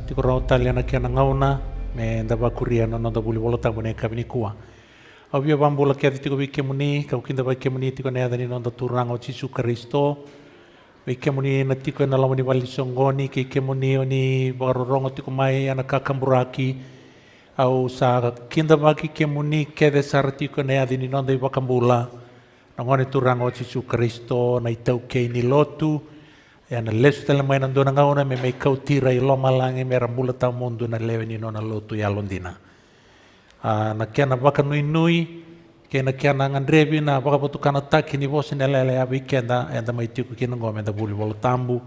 tiko rao taliana kia na ngauna me ndaba kuria no nonda buli wala tamu ne kabini kua. Au bia bambula kia tiko wike muni, kau kinda wike muni tiko ne adani nonda turanga o Jesu Kristo. Wike muni na tiko na lamani wali songoni, ke ike muni oni wakarorongo tiko mai ana kakamburaki. Au sa kinda waki ke muni kede sara tiko ne adani nonda i wakambula. Nangone turanga o Jesu Kristo na itau kei ni lotu. Ya na lesu tala mai nandona ngauna me mai kau tira i loma langi me rambula tau mundu na lewe ni nona lotu ya londina. Na kia na waka nui nui, kia na ngandrevi na waka potu kana taki ni vosi na lele awi kenda enda mai tiku kina ngome enda buli wala tambu.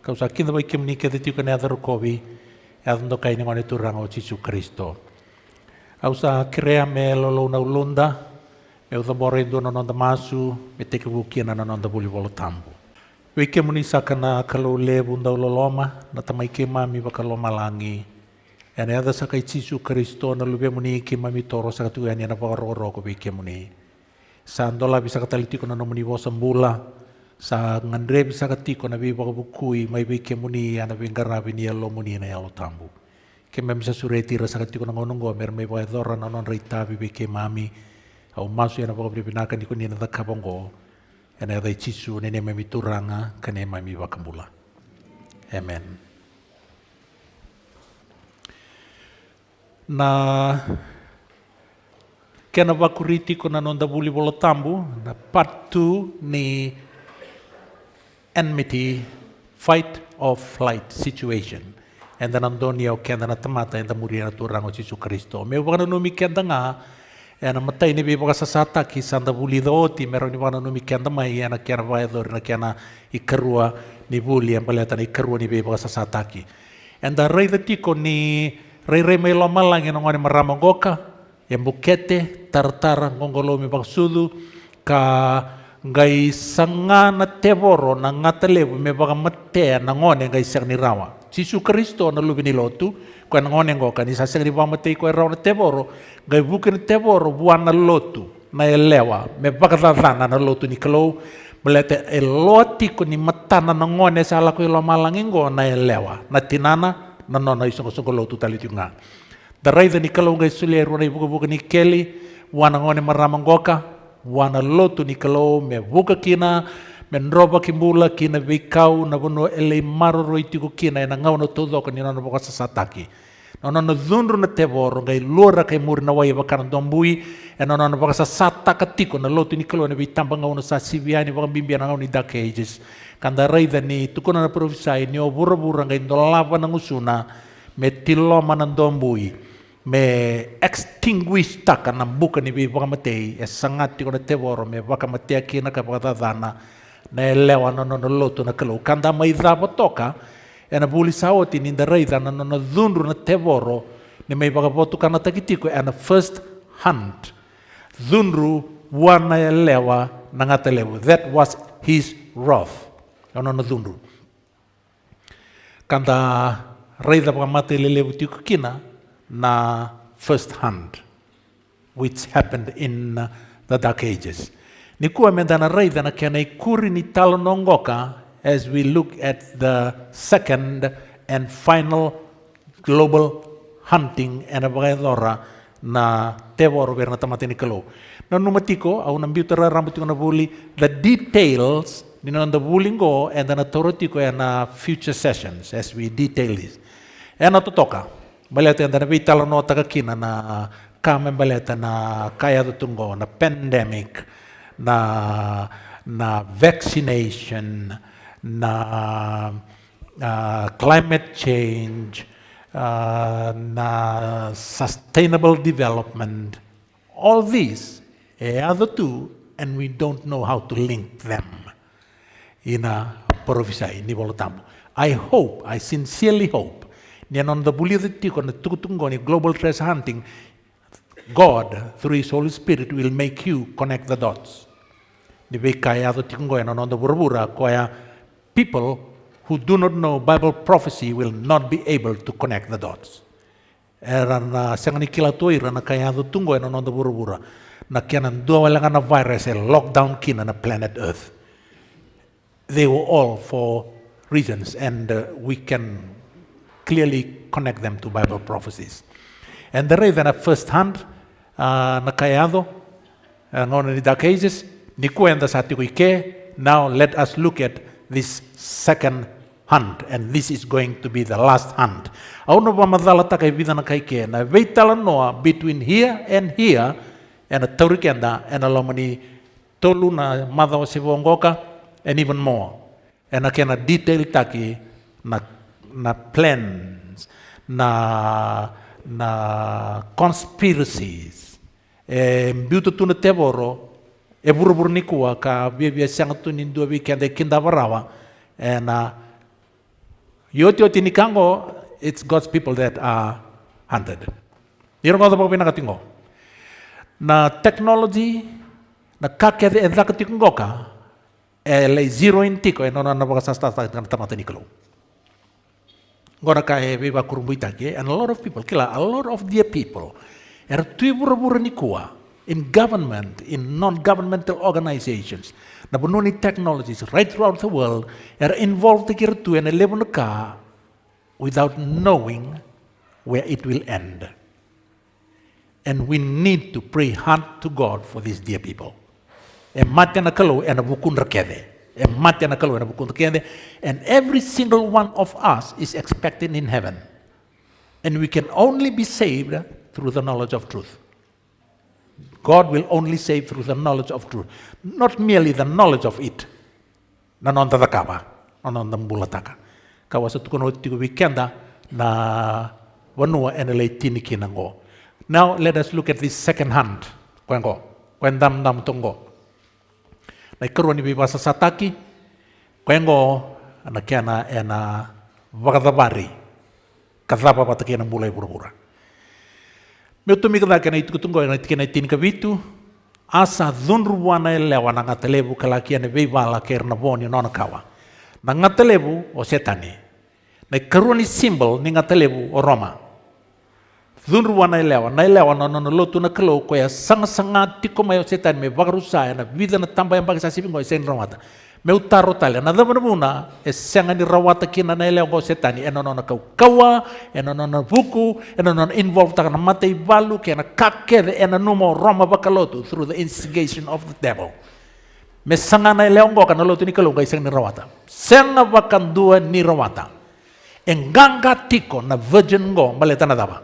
Kau sa kinda mai kim ni keda tiku ne adharu kovi, adhando kai ni ngone turanga o Jesu Kristo. Au sa kirea me lolo na ulunda, me udhamore indu na nonda masu, me teke wukia na nonda buli wala tambu. Wike muni saka na kalau lebu ndau loloma, na tamai ke mami waka loma langi. Ene ada saka i Jesu Kristo na lube muni ke mami toro saka tu ene na waka ko wike muni. Sa andola bisa katalitiko na nomuni wosa mbula, sa ngandre bisa katiko na waka bukui mai wike muni ana wingarabi ni alo muni na yalo tambu. Ke mami sa sureti rasa katiko na ngonongo mer mai waka dhora na non reitabi wike mami, au masu yana waka binaka niko ni na dhakabongo. Ene ada i Jesu nene mami turanga kane mami wakambula. Amen. Na kena wakuriti ko na nonda buli bola tambu na part 2 ni enmity fight or flight situation. Enda nandoni au kenda na tamata enda muri na turanga o Jesu Kristo. Me wakana numi kenda nga ena matai ni beba sasata ki sanda buli doti mero ni wana numi kenda mai ena kiana vai dor na kiana ikarua ni buli en baleta ni ikarua ni beba sasata ki enda rei the tiko ni rei mai lo malang ena ngone marama goka yang bukete tartara ngongolo mi baksudu ka ngai sanga na tevoro na ngatalevu me baka mate na ngone ngai ser ni rawa Jesu Kristo na lubi ni lotu ko na ngone ngoka ni sa ser ni mate ko rawa na tevoro ngai bukan tevoro buana lotu na elewa me baka dana na lotu ni klo belete eloti ko ni matana na ngone sala ko lo malangingo na elewa na tinana na nona isongo lotu talitunga darai ni klo ngai suleru na buka ni keli wana ngone maramangoka wana lotu ni kalau me buka kina me nroba kimbula kina vikau na bono ele maroro itiku kina na ngau no todo ka ni na boka sasataki no dhunru na tevoro ngai lora kai muri na wai bakana dombui no boka sasata katiko na lotu ni kalau na vitamba ngau no sasibiani boka bimbia na ngau ni dark ages kanda raida ni tukuna na profisai ni obura ngai ndolava na ngusuna me tiloma na dombui me extinguish taka na buka ni baka matei sangat tiko na tevoro me baka matea kina ka baka dana na elewa no loto na kalau kanda mai dhaba toka na buli saoti ni ndareida na dhunru na tevoro ni mai baka botu kana takitiko na first hand dhunru wana elewa na ngatelewu that was his wrath no dhunru kanda reida baka mate lelewu tiko kina na first hand, which happened in the Dark Ages. Ni kua mendana reida na kia nei kuri ni talo nongoka as we look at the second and final global hunting and abagaidora na tevoro berna tamate ni kalo. Na numatiko au na mbiutara rambutiko na buli the details ni nanda bulingo and na torotiko na future sessions as we detail this. Na totoka. Baleta na vitala no takakina na kame baleta na kaya tungo na pandemic na vaccination na climate change na sustainable development all these are the two and we don't know how to link them in a prophesy ni bolotambo. I sincerely hope Nianon the bully the tick on the tukutungoni global treasure hunting, God through His Holy Spirit will make you connect the dots. Ni kaya the tikungoy on the burbura koya people who do not know Bible prophecy will not be able to connect the dots. Era na sangani kila toira na kaya the tungoy on the burbura na kianan dua wala na virus lockdown kina na planet Earth. They were all for reasons and we can clearly connect them to Bible prophecies. And the reason at first hand, na kayado, ngon in the Dark Ages, ni kuenda sa tiku ike. Now let us look at this second hand, and this is going to be the last hand. Auno ba madala ta kay vida na kay ke na veitala noa between here and a taurikenda and a lomani tolu na mother o sivongoka and even more. And a kena detail taki na plans, na conspiracies. Mbiuto tu na tevoro e burubur ni kuwa ka bia siang tu nindu bi kende kinda barawa and yoti nikango, it's God's people that are hunted. Niro ngoto pa pinakatingo. Na technology na kakede e dakatingo ka le zero intiko e nona na bakasasta kan tamata niklo. Gora ka e viva kurumbuita ke and a lot of people dear people er tuibur nikua in government, in non-governmental organizations, na bununi technologies right throughout the world are involved together and live in ka without knowing where it will end. And we need to pray hard to God for these dear people. And every single one of us is expected in heaven. And we can only be saved through the knowledge of truth. God will only save through the knowledge of truth. Not merely the knowledge of it. Nanonda da kaba, nanonda mbulataka. Kawa sa tukono tigo wikenda na wanua enele tiniki nango. Now let us look at this second hand. Kwengo, kwendam dam tongo. Na ikaruwa ni bibasa sataki, kwengo anakiana ena wakadabari. Kadhapa pataki na mbulay pura-pura. Meu tumika kena itu kutungo na kena tin kavitu asa dhunruwana elewa na ngatelebu kalaki ane veibala kerna boni nona kawa na ngatelebu o setani na karuni symbol ni ngatelebu o Roma dhunruwana elewa na nona lotu na kalo ko ya sanga tiko mayo setani me vagarusa na vida na tamba yang bagasa sipingo sen rawata meu taro tale na dama muna sanga ni rawata kina na elewa ko setani enono na kawa enono na buku enono involved na matay balu kena kakede enono Roma bakalotu through the instigation of the devil me sanga na elewa ko kana lotu ni kalunga isang ni rawata sanga bakandua ni rawata enganga tiko na virgin go baleta na daba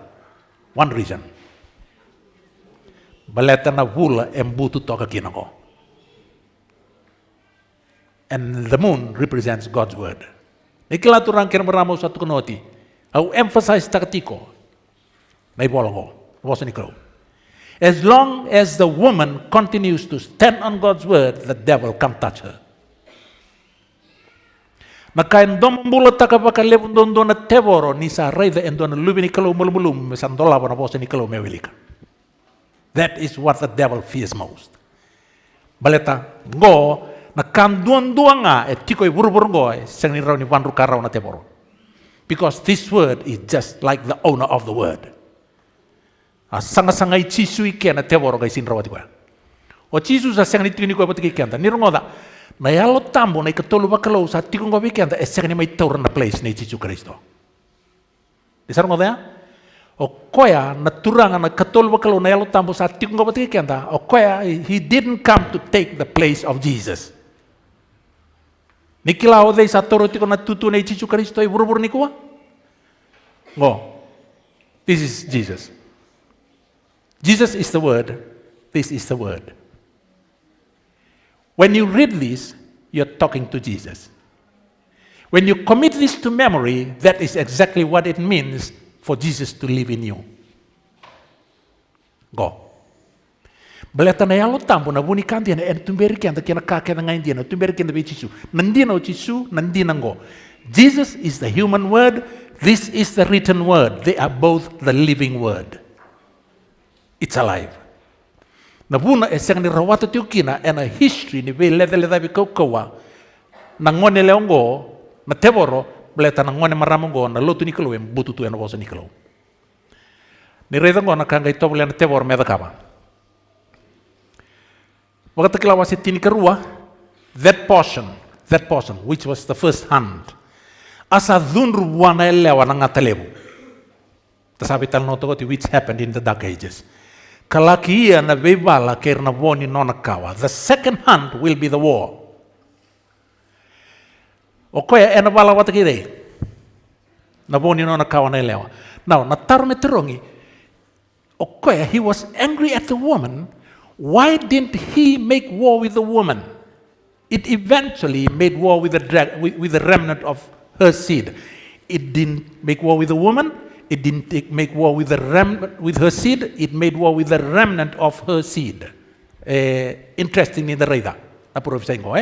one reason baleta na vula embutu toka kina ko. And the moon represents God's word. Nikila turang kira meramo satu kenoti. Au emphasize takatiko. May bolongo. Wasn't it? As long as the woman continues to stand on God's word, the devil can't touch her. Nakain dombula takapaka lebundon na tevoro ni sa reida endon lubi nikalo mulumulum mesandola wana bosa nikalo mewilika. That is what the devil fears most. Baleta go na kanduan-duan nga tiko ibur-bur ngoy sang niraw ni Wanru Karaw na teboro. Because this word is just like the owner of the word. Sanga-sangay chisui kaya na teboro kay sinraw ati kwa. O chisu sa sang nitini ko pati kaya niro ngoda na yalo tambo na ikatolo bakalaw sa tiko ngo bikenda sang ni may tawran na place ni Chichu Kristo. Isar ngoda ya? O koya naturangan na katolo bakalaw na yalo tambo sa tiko ngo pati kaya o koya he didn't come to take the place of Jesus. Nikilao dei sa toro tiko na tutu na Chichu Kristo ay burubur ni kuwa. Ngo, this is Jesus. Jesus is the word. This is the word. When you read this, you're talking to Jesus. When you commit this to memory, that is exactly what it means for Jesus to live in you. Go. Baleta na yalo tambo na buni kanti na tumberi kanta kina kake na ngayon na tumberi kanta be Chisu. Nandina o Chisu, nandina ngo. Jesus is the human word. This is the written word. They are both the living word. It's alive. Na buna esang ni rawata tiukina and a history ni be leda bi kaukawa. Na ngone leongo na teboro baleta na ngone maramongo na lotu nikalo em bututu en bosa nikalo. Ni reda ngo na kanga itobole na teboro meda kaba. Wakati kila wasi tini kerua, that portion, which was the first hand, asa dhunru buana elewa na ngatalebu. Tasabi tal no togoti which happened in the Dark Ages. Kalaki ia na veibala ker na voni nona kawa. The second hand will be the war. O koe e na bala watakirei. Na voni nona kawa na elewa. Now, na taro me terongi, o koe, he was angry at the woman. Why didn't he make war with the woman? It eventually made war with the remnant of her seed. It didn't make war with the woman. It didn't make war with her seed. It made war with the remnant of her seed. Interesting in the reida. Na puro fisaingo,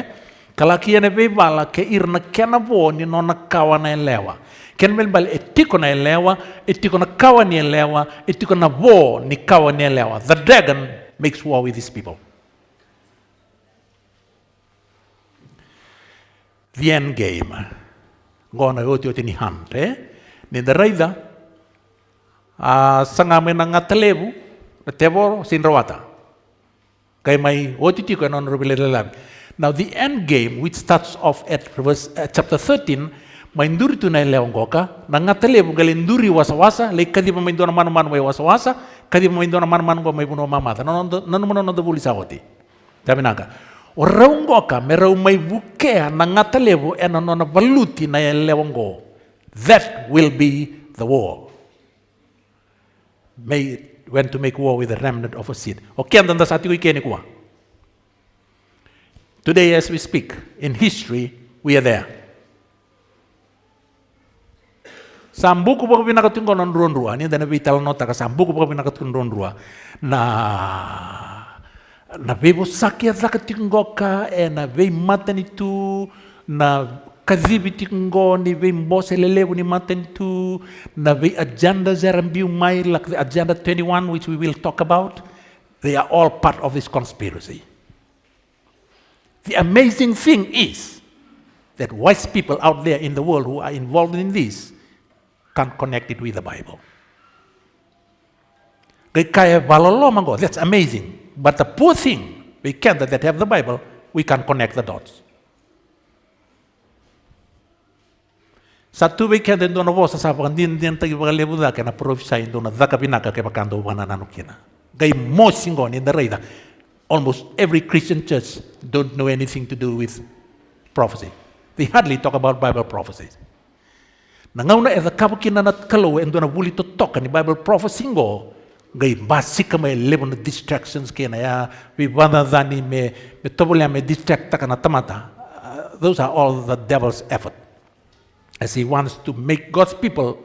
Kalaki ene bala ke irna kena bo ni nona kawa na elewa. Ken melbal etiko na elewa, etiko na kawa ni elewa, etiko na bo ni kawa ni elewa. The dragon makes war with these people. The end game. Ngona oti ni hunt, Ni the reida, sangame na ngatalebu, na teboro sinrawata. Kay may oti tiko na honorable. Now the end game, which starts off at chapter 13, mainduri tu na leong goka, na ngatalebu galinduri wasa-wasa, like kadi pa maindo na mano-mano may wasa-wasa, kadi pa maindo na mano-mano may puno mamata. Nanono da buli sa oti. Sabi naga, o raung goka, merau may bukea na ngatalebu e na valuti na leong go. That will be the war. When to make war with the remnant of a seed. Okay, and then sati ko ikeni kuwa. Today as we speak, in history, we are there. Sambuku pa pinakatungo ng ronrua, ni dana vital nota ka sambuku pa pinakatungo ng ronrua, na bebo sakya zakatungo ka, na vei mata nitu, na kazibi tingo ni vei mbose lelewu ni mata nitu, na vei agenda zarambiu mai, like the agenda 21, which we will talk about. They are all part of this conspiracy. The amazing thing is that wise people out there in the world who are involved in this can't connect it with the Bible. That's amazing. But the poor thing, we can't that have the Bible, we can't connect the dots. Satu weekend in dono vosa sa din tagi bagalebu da kana prophesy in dono zaka binaka ke bakando wana nanukina. Gai mo singon in the reida. Almost every Christian church don't know anything to do with prophecy. They hardly talk about Bible prophecies. Nangauna e the kabukina nat kalo and dona buli to talk ni Bible prophecy ngo gai basika me level distractions kena ya we banda dani me tobolia me distract takana tamata. Those are all the devil's effort, as he wants to make God's people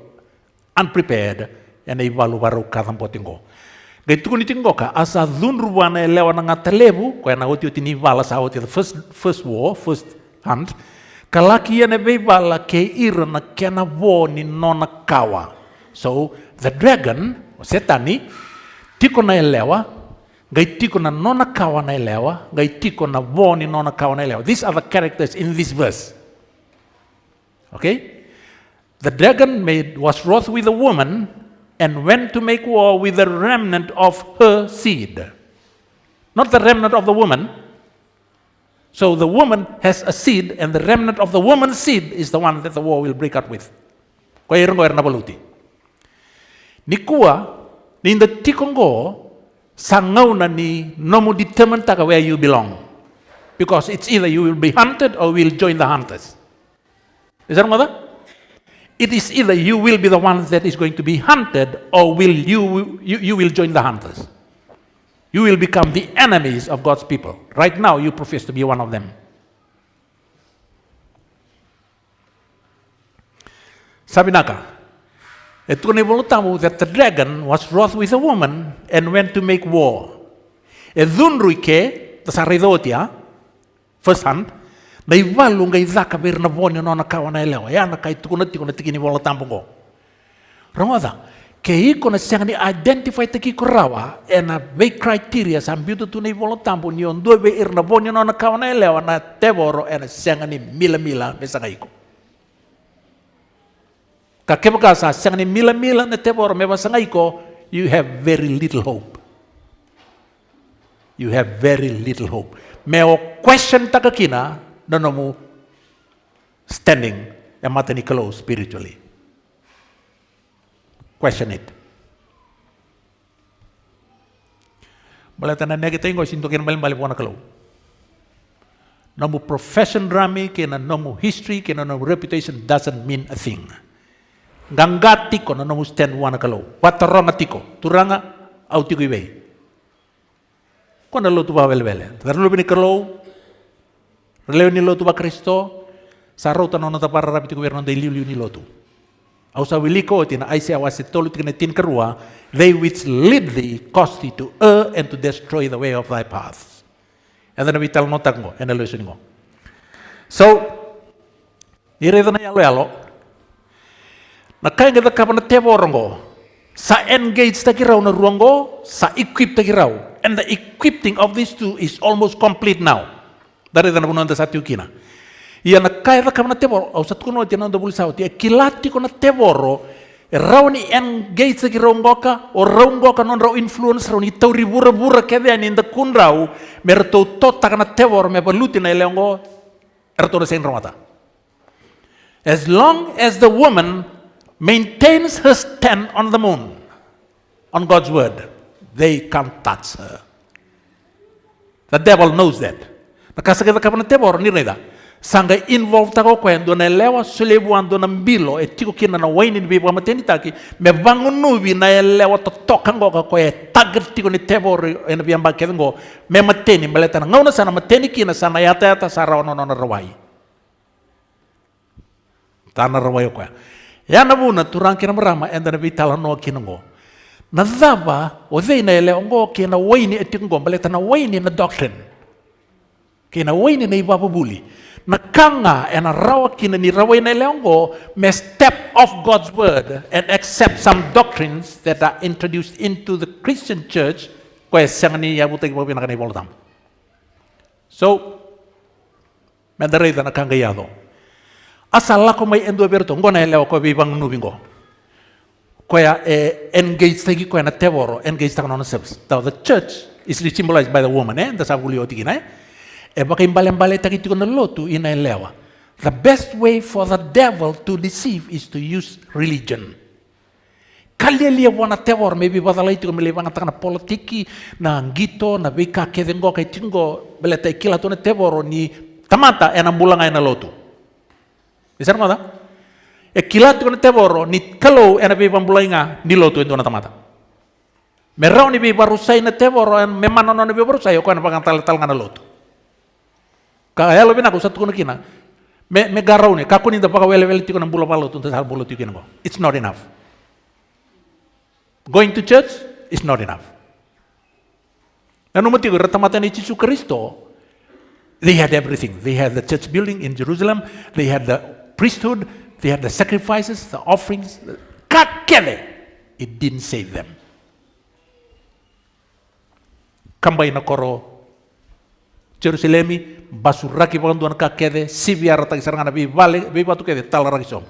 unprepared and ivalu baru kadam potingo. Gai tukuni tingo ka asa dhunruana elewa na ngatalebu ko na oti ni vala sa oti the first war, first hunt. Kalaki ene bala ke ira na kena wo ni nona kawa. So the dragon, setani, tiko na elewa, gai tiko na nona kawa na elewa, gai tiko na wo ni nona kawa na elewa. These are the characters in this verse. Okay? The dragon was wroth with a woman and went to make war with the remnant of her seed. Not the remnant of the woman. So the woman has a seed, and the remnant of the woman's seed is the one that the war will break out with. Nikua, ni the tikongo, sangauna ni nomu determine taka where you belong. Because it's either you will be hunted or will join the hunters. Is that mother? It is either you will be the one that is going to be hunted or you will join the hunters. You will become the enemies of God's people. Right now, you profess to be one of them. Sabi naka, ito ni volutamu that the dragon was wroth with a woman and went to make war. Edhunruike, tasaridotia, first hand, na ivalu nga izaka bir na voni no na kawa na elewa. Ya na kai tukunati ni volutamu ko. Ramada, kei ko na siyang ni identify taki kurawa na be criteria sambiutu tu ni volutamu ni ondo be ir na voni no na kawa na elewa na teboro na siyang ni mila mesangay ko. Kakebakasa siyang ni mila na teboro mesangay ko, you have very little hope. You have very little hope. May o question takakina, no mo standing mata ni kalau spiritually. Question it. Bala tanan na kita ingo sintokin balik wana kalau. Namu profession rami kena namu history kena namu reputation doesn't mean a thing. Gangati ko na namu stand wana kalau. Watarong atiko turanga autiko ibe. Ko na lo tu ba bele. Terlalu bini kalau releo ni lo tu ba Kristo sarau tanona tapara rapi tu governo dei liu ni lo tu. Ausa wiliko tina aise awase tolu tina tin kerua, they which lead thee cause thee to err and to destroy the way of thy paths. And then we tell no tango and the listen go. So, ire na yalo. Na kaya kita kapan tebo orango, sa engage takiraw na ruango, sa equip takiraw, and the equipping of these two is almost complete now. Dari na puno sa tiukina. Ia na kaya kapan tebo, au sa kuno tina ndo bulisao, tia kilati ko na teboro, raw ni engage takiraw ngoka, o raw ngoka non raw influence raw ni tauri bura kaya ni nda kun raw, merto tota kana teboro me baluti na ileongo, erto na sa ramata. As long as the woman maintains her stand on the moon, on God's word, they can't touch her. The devil knows that. Nakasakita ka pa na tebor, nirida. Sanga involved ako kwendo na elewa sulebuan do ng bilo, tiko kina na wain ni biba matenitaki, me bangun nubi na elewa totokan ko ako tagat tiko ni tebor en biyang bakit ngo, me mateni maleta na ngauna sana mateni kina sana yata sa raw no rawai. Tana rawai ko. Ya na muna turang kina marama and na bitala no kinango. Nadaba o they na ele ngo kina waini etingo baleta na waini na doctrine. Kina waini na ibabuli. Na kanga and rawa kina ni rawai na ele ngo may step off God's word and accept some doctrines that are introduced into the Christian church ko sang ni yabuta ibo pinakani boltam. So mandaray na kanga yado. Asal ko may endo aberto ngona ele ko bibang nubingo. Koya engage tagi koya na teboro engage tag non service. The church is symbolized by the woman, the sabuli otigina. Baka imbale tagi tiko na lotu ina elewa. The best way for the devil to deceive is to use religion. Kali liya wana tebor maybe badalay tiko melibang ataka na politiki na ngito na bika kedengo kay tingo beleta ikila to na teboro ni tamata enang bulang ay na lotu. Bisa mo da? Kilat ko na teboro ni kalau ena bi pambulay nga niloto ito na tamata. Meraw ni bi barusay na teboro en memano na bi barusay ko na pangantal-tal nga na loto. Kaya lo binako sa tuko na kina. Me garaw ni kakunin da paka wele tiko ng bula palo tunta sa bulo tiko ko. It's not enough. Going to church is not enough. Nanu mati ko ratamata ni Jesus Kristo. They had everything. They had the church building in Jerusalem. They had the priesthood. They had the sacrifices, the offerings. Kakele. It didn't save them. Kambay na koro Jerusalemi basuraki panganduan kakede sibiara tagi sarangana bi batu kede talaraki som.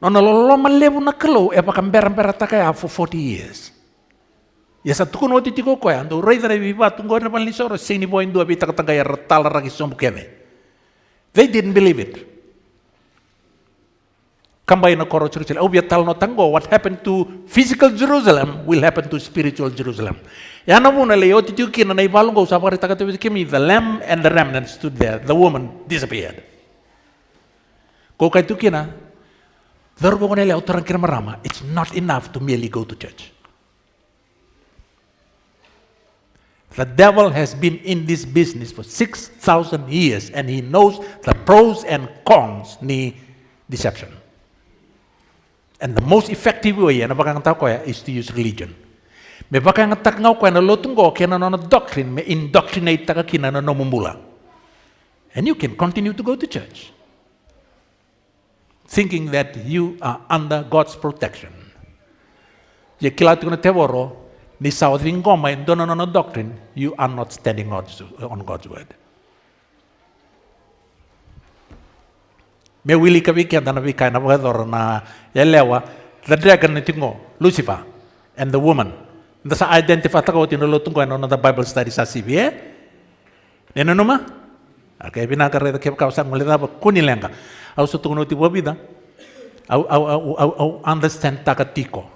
Nona lolo malebu na kalau pakambera takaya for 40 years. Ya satu kuno titiko ko ya ando rei dari bi batu ngor na panlisoro sini boy ndo bi takatangaya talaraki som kede. They didn't believe it. Kambay na koro Jerusalem. Obya tal no tango what happened to physical Jerusalem will happen to spiritual Jerusalem. Ya namun leo titukin na ibalong ko sa parita katabi kimi the lamb and the remnant stood there. The woman disappeared. Ko kay tukina darbo ko nila utarang kina marama. It's not enough to merely go to church. The devil has been in this business for 6,000 years and he knows the pros and cons ni deception. And the most effective way na bakang tao ko is to use religion. Me bakang tak ngau ko na lotunggo kena na doctrine me indoctrinate taka kina na nomumula. And you can continue to go to church thinking that you are under God's protection. Ye kilat ko na teboro ni saudring goma dono na doctrine, you are not standing on God's word. Me wili kabiki anda na bika na bgador na yelewa the dragon ni tingo Lucifer and the woman. Nda sa identify ta ko tinulotong ko ano na the Bible study sa CBA. Neno numa? Okay, binakare ta kep kausan mulita ba kunilenga. Au sotong no tipo vida. Au understand takatiko.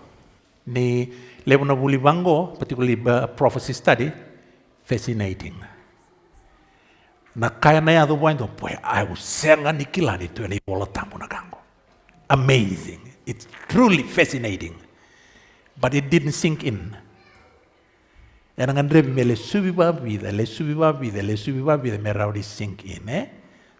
Ni levo na buli bango, particularly prophecy study, fascinating. Na kaya na yado point poe ai senga ni kilani tu ni bola tampo na gango. Amazing. It's truly fascinating. But it didn't sink in. And ngandre me le subi ba vida me already sink in,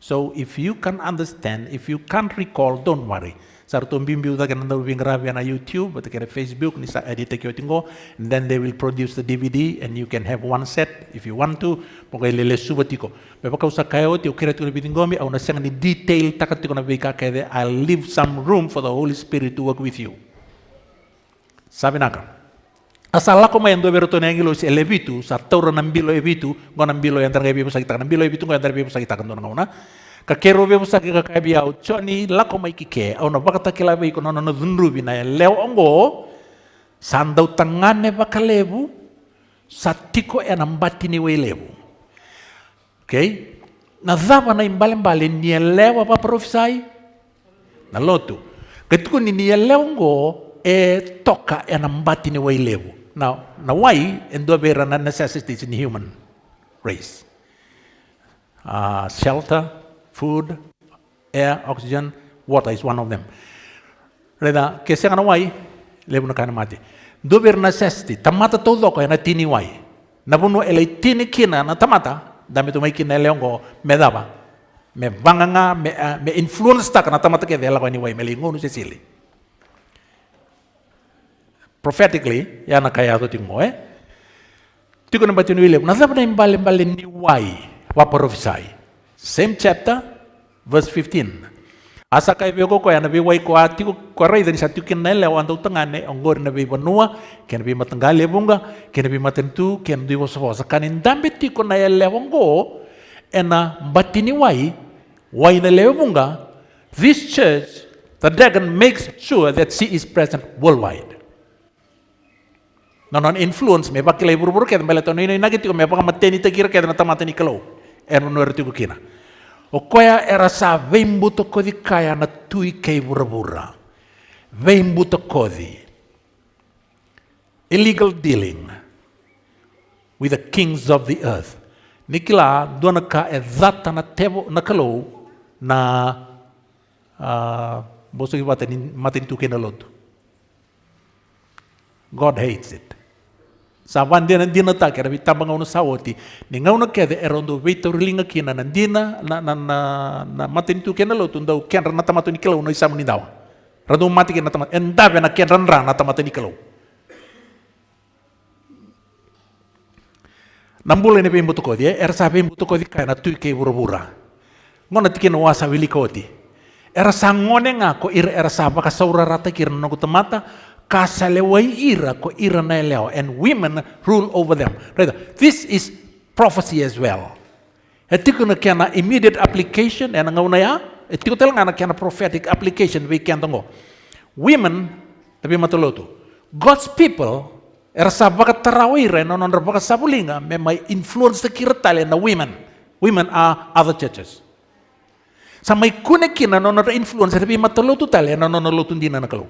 So if you can understand, if you can't recall, don't worry. Sarto bimbi uda kan nanda ubingravi na YouTube, but kan Facebook ni sa edit kyo tingo, and then they will produce the DVD and you can have one set if you want to. Pokai lele subatiko. Beba kau sa kayo ti ukira tu bitingo mi au na sang ni detail takatiko na bika kede. I'll leave some room for the Holy Spirit to work with you. Sabi naka. Asal ko may ando beroto na ngilo si elevitu sa taura ng bilo evitu, ngon ng bilo yang targa bibo sa kita ng bilo evitu ngon yang targa bibo sa kita kan doon ngona. Kakero bibo sa kakabiao choni lako may kike au na bakata kilabi ko no dunrubi na leo ongo sandaw tangane bakalebu sa tiko enambati ni welebu. Okay? Na zaba na imbale ni lewa pa profesai na lotu. Ketuko ni lewa ongo toka enambati ni welebu. Now, why endo bera na necessities in human race? Shelter, food, air, oxygen, water is one of them. Reda, kese kana why? Lebu na kana mati. Do bera necessity, tamata todo ko na tini why. Nabuno ele tini kina na tamata, dami to may kina leongo medaba. Me banganga, me influence ta kana tamata ke dela ko ni why melingo no sesili. Prophetically, ya na kaya to tingo Tiko na batinu ilep, nasab na imbale ni why wa prophesy. Same chapter, verse 15. Asa kay bego ko ya na biway ko atiko ko ray dan sa tikin na lewa ando tangane ongor na bi banua, ken bi matanggale bunga, ken bi matentu, ken di was sa kanin dambe tiko na lewongo ena batini why na lewonga. This church, the dragon makes sure that she is present worldwide. Non influence me bakilay buru-buru kaya meleton ini nagiti ko me baka mateni takira kaya na tamateni kalo nuer tigo kina o koya era sa vembuto kodi kaya na tui kay bura-bura vembuto kodi illegal dealing with the kings of the earth nikila dona ka ezata na tebo na kalo na boso ki matin tu kina loto. God hates it. Saban dia nandina ta kaya bitambang uno sawoti ni ngauna kede erondo vito rilinga kina nandina na matintu kena lo tundau ken rana tamatu nikelo uno isamu ni dawa rando mati kena tamat enda bena ken ranra na tamatu nikelo nambule ne bimbuto kodi er sa bimbuto kodi kaya na tui ke burubura ngona tikino wasa wili kodi era sangone ngako era sa baka saura rata kirna no tamata kasaleway ira ko ira na leo and women rule over them. Right? This is prophecy as well. Etiko na kaya na immediate application and nga unaya etiko talaga na kaya na prophetic application we kaya ngo. Women tapi matuluto. God's people era sa baka tarawire no baka sabulinga may influence the kiratale na women. Women are other churches. Sa may kunekina no influence tapi matuluto tale no luto din na nakalo.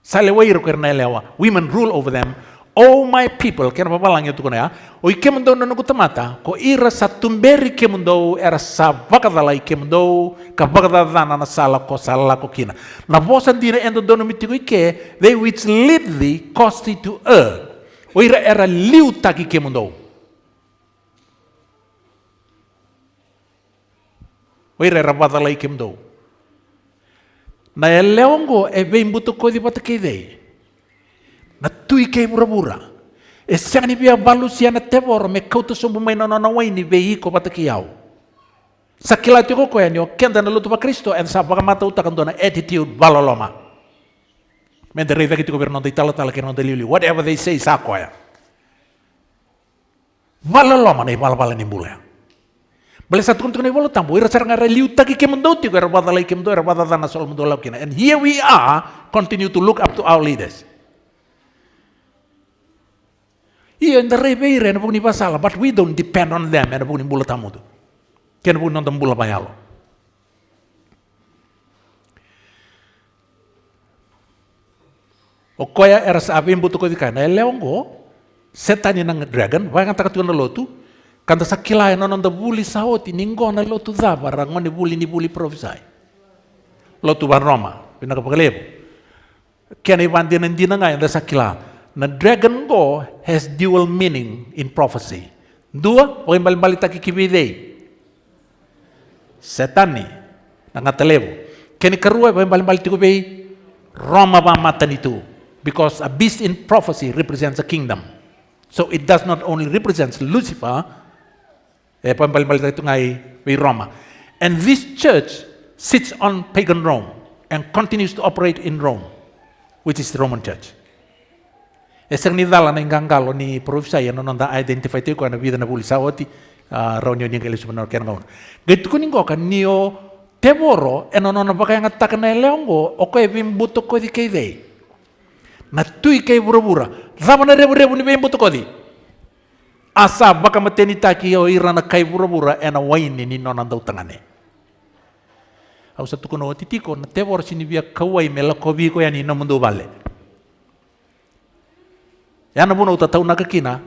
Women rule over them. Oh my people, kaya napapalang ito ko na ya. O ikemundo na nagutamata, ko ira sa tumberi kemundo, era sa bakadalay kemundo, kabakadadana na sala ko kina. Nabosan din na endo doon namitigo ike, they which lead thee cost thee to earn. O ira era liu taki kemundo. O ira era badalay kemundo. Na elewongo vembuto kodi patakide na tui kay burabura sani bia balusia na tebor me kauto sumbu may nanaway ni veiko patakiyaw sa kilati ko yan yung kenda na luto pa Kristo and sa pakamata utakan doon na attitude balaloma men derida kiti ko bernon de tala kino de whatever they say sa ko ya balaloma na balabala ni mbula Balesat kung tunay wala tambo, ira sarang reliu taki kemendoti ko erbada lai kemendo erbada dana sol mundo kina. And here we are, continue to look up to our leaders. Iya, in the rebeire na puni pasala, but we don't depend on them na puni bula tamu tu. Ken bu non tambula bayalo. O koya era sabi buto ko di kana leongo setan nang dragon vai ngata katu na lotu kanta sakila non da buli saoti ningo na lotu zaba rangone buli ni buli provisai lotu ban Roma pinaka pagalebo kena iban dia nandina ngai da sakila na dragon go has dual meaning in prophecy dua o bali taki kibidei setan ni nangatalebo keni karua o bali tikubei Roma ba matan itu because a beast in prophecy represents a kingdom. So it does not only represent Lucifer, Roma. And this church sits on pagan Rome and continues to operate in Rome, which is the Roman church. Esang ni dala na ingangalo ni profesaya no nanda identify te ko na vida na bulisa oti raunyo ni ngeli subenor ken ngaon. Gitu kuning ko kan nio teboro eno no na bakay ngatak na leongo o ko bimbuto ko di kay na tui kay bura-bura zama na rebu-rebu ni bimbuto ko di asa baka mateni taki o irana kay bura-bura ena waini ni non andau tangane au sa tukuno titiko na teboro sini bia kawai mela kobi ko yani no mundo vale yana buno utatau nakakina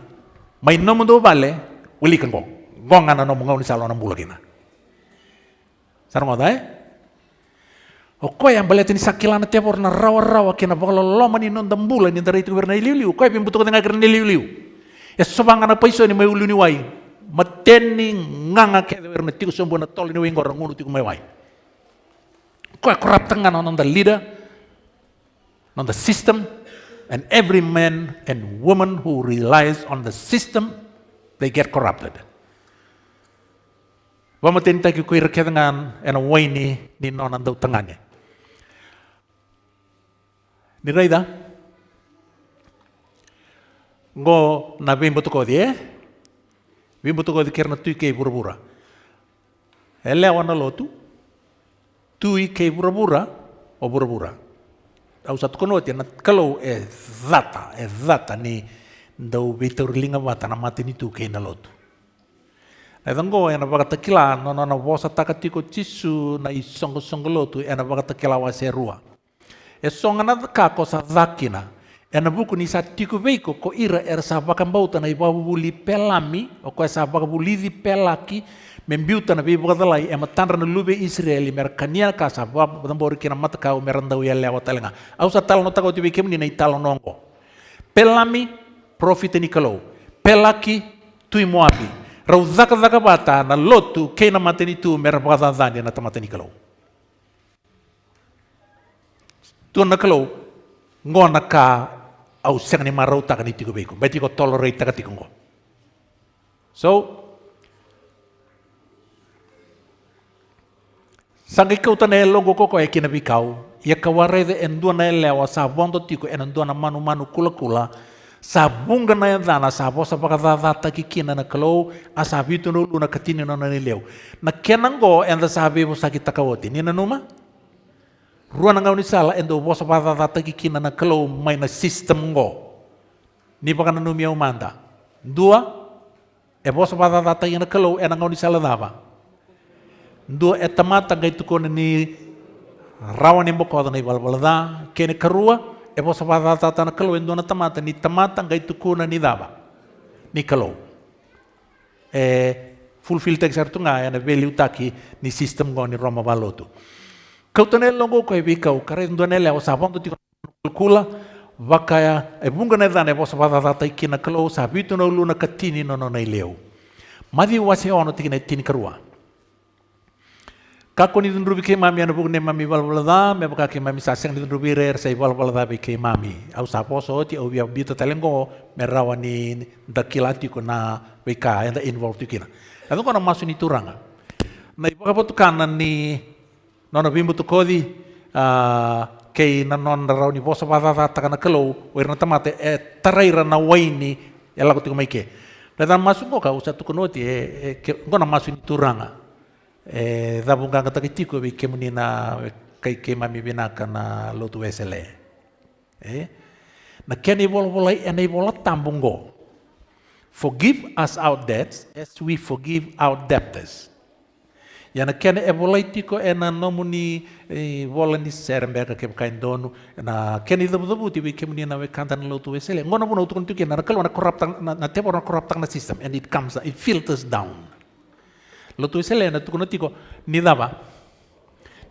may no mundo vale uli kan gong ana no mungaw ni salo na bulagina sarong oday o koy ang balet ni sakilana tebor na rawa-rawa kina bakal loma ni non dambula ni dari itu berna iliu-liu koy bimbuto ko nga kern iliu-liu ya sobanga na paiso ni may ulu ni wai mateni nganga ke berna tiku sombo na tol ni wingor ngunu tiku may wai koy korap tangan on the leader on the system and every man and woman who relies on the system they get corrupted. Wamatin tayo koy reketangan ena wai ni non andau tangane. Ni raida ngo na bimbuto ko bimbuto ko di kerna tui kay bura-bura elewa na lotu tui kay bura-bura o bura-bura au satu kono na kalau zata ni dau bitur linga mata na mati ni tu kay na lotu na tango ena baka takila no na vosa takatiko chisu na isongo lotu ena baka takila wa serua e songa na kako sa zakina e na buku ni sa tiku veiko ko ira era sa bakambauta na ibabuli pelami o ko sa bakabuli di pelaki membiuta na bibu kadalai e matandra na lube Israeli merkania ka sa bambori kina mataka o meranda ya lewa talenga au sa talo no tako tibi kemni na italo nongo pelami profit ni kalau pelaki tui moabi rau zaka bata na lotu kena mateni tu merabada zani na tamateni kalau tuan nakalo ngona ka au seng ni marau tak ni tigo beko beti ko tolerate tak tigo so sangi kau tane longo koko e kina bikau ia kaware de endua na lewa sa bondo tiko endua na manu kula sa bunga na dana sa bosa pakadata kikina na kalau asa bitu no luna katini no na leu na kenango enda sabi mo sakita kawoti ni na numa ruan ngau ni sala endo bosa patata kikina na kalau may na system ngo ni baka na numia umanda dua e bosa patata na kalau e ngau ni sala dava dua e tamata gai tuko ni rawan ni boko na ibalbalada kene karua e bosa patata na kalau endo na tamata gai tuko na ni dava ni kalau fulfill text artunga ya na value taki ni system ngo ni Roma balotu kau tanel longo ko bikau kare ndonele o sabon tu kula vakaya e bunga na dane bosa bata kina kalo sabitu no luna katini no na ileu madi wase ono tikine tini karua kako ni ndrubi ke mami ana bugne mami balbalada me baka ke mami saseng ni ndrubi rer sai balbalada be ke mami au saposo ti au bia bita talengo me rawani dakilati ko na beka enda involved tikina ado kono masu ni turanga na ibaka potukanan ni nona bimbu tu kodi kei na non rau ni bosa bata kana kalau werna tamate taraira na waini ela ko mai ke dan masuk ko ka usa tu konoti ngona masu ni turanga da bunga kata kitiko bi kemunina kai ke mami binaka na lotu esele na keni volai ene vola tambungo forgive us our debts as we forgive our debtors Yana kena evolitiko ena nomuni volani serembeka ke kain donu na kena dabu tibi kemuni na we kantan lotu wesele ngono puno tukun tuki na kalau na corrupt na tepo na corrupt na system and it filters down lotu wesele na tukun tiko ni daba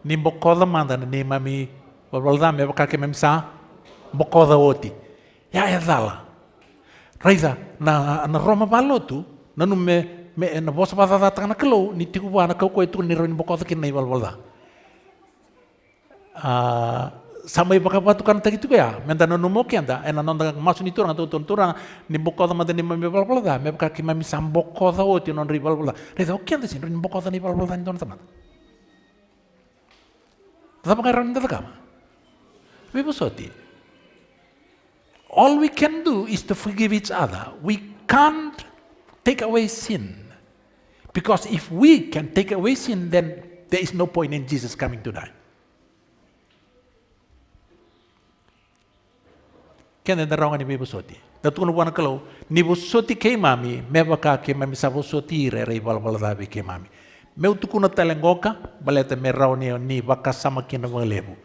ni bokoda manda ni mami walda me baka ke memsa bokoda oti ya edala raiza na Roma balotu na nume na bosa bata datang na kelo ni tiku wana kau ko itu ni ron bokota kin nei balbalda samai baka batu kan tagi tu ya menda no mo kenda ena nonda masu ni turang tu turang ni bokota mada ni me balbalda me baka ki mami sam bokota o ti non ri balbalda reza okenda sin ron bokota ni balbalda ni don tamat tapa ka ron da kama we bosoti all we can do is to forgive each other. We can't take away sin. Because if we can take away sin, then there is no point in Jesus coming to die. Kaya narawangan ni Bibusoti. Natuno buwan kalau ni Bibusoti kay mami, mebaka kay mami sa Bibusoti re balbaladabi kay mami. Meu tukuna talengoka, baleta merao ni baka sama kina lebu.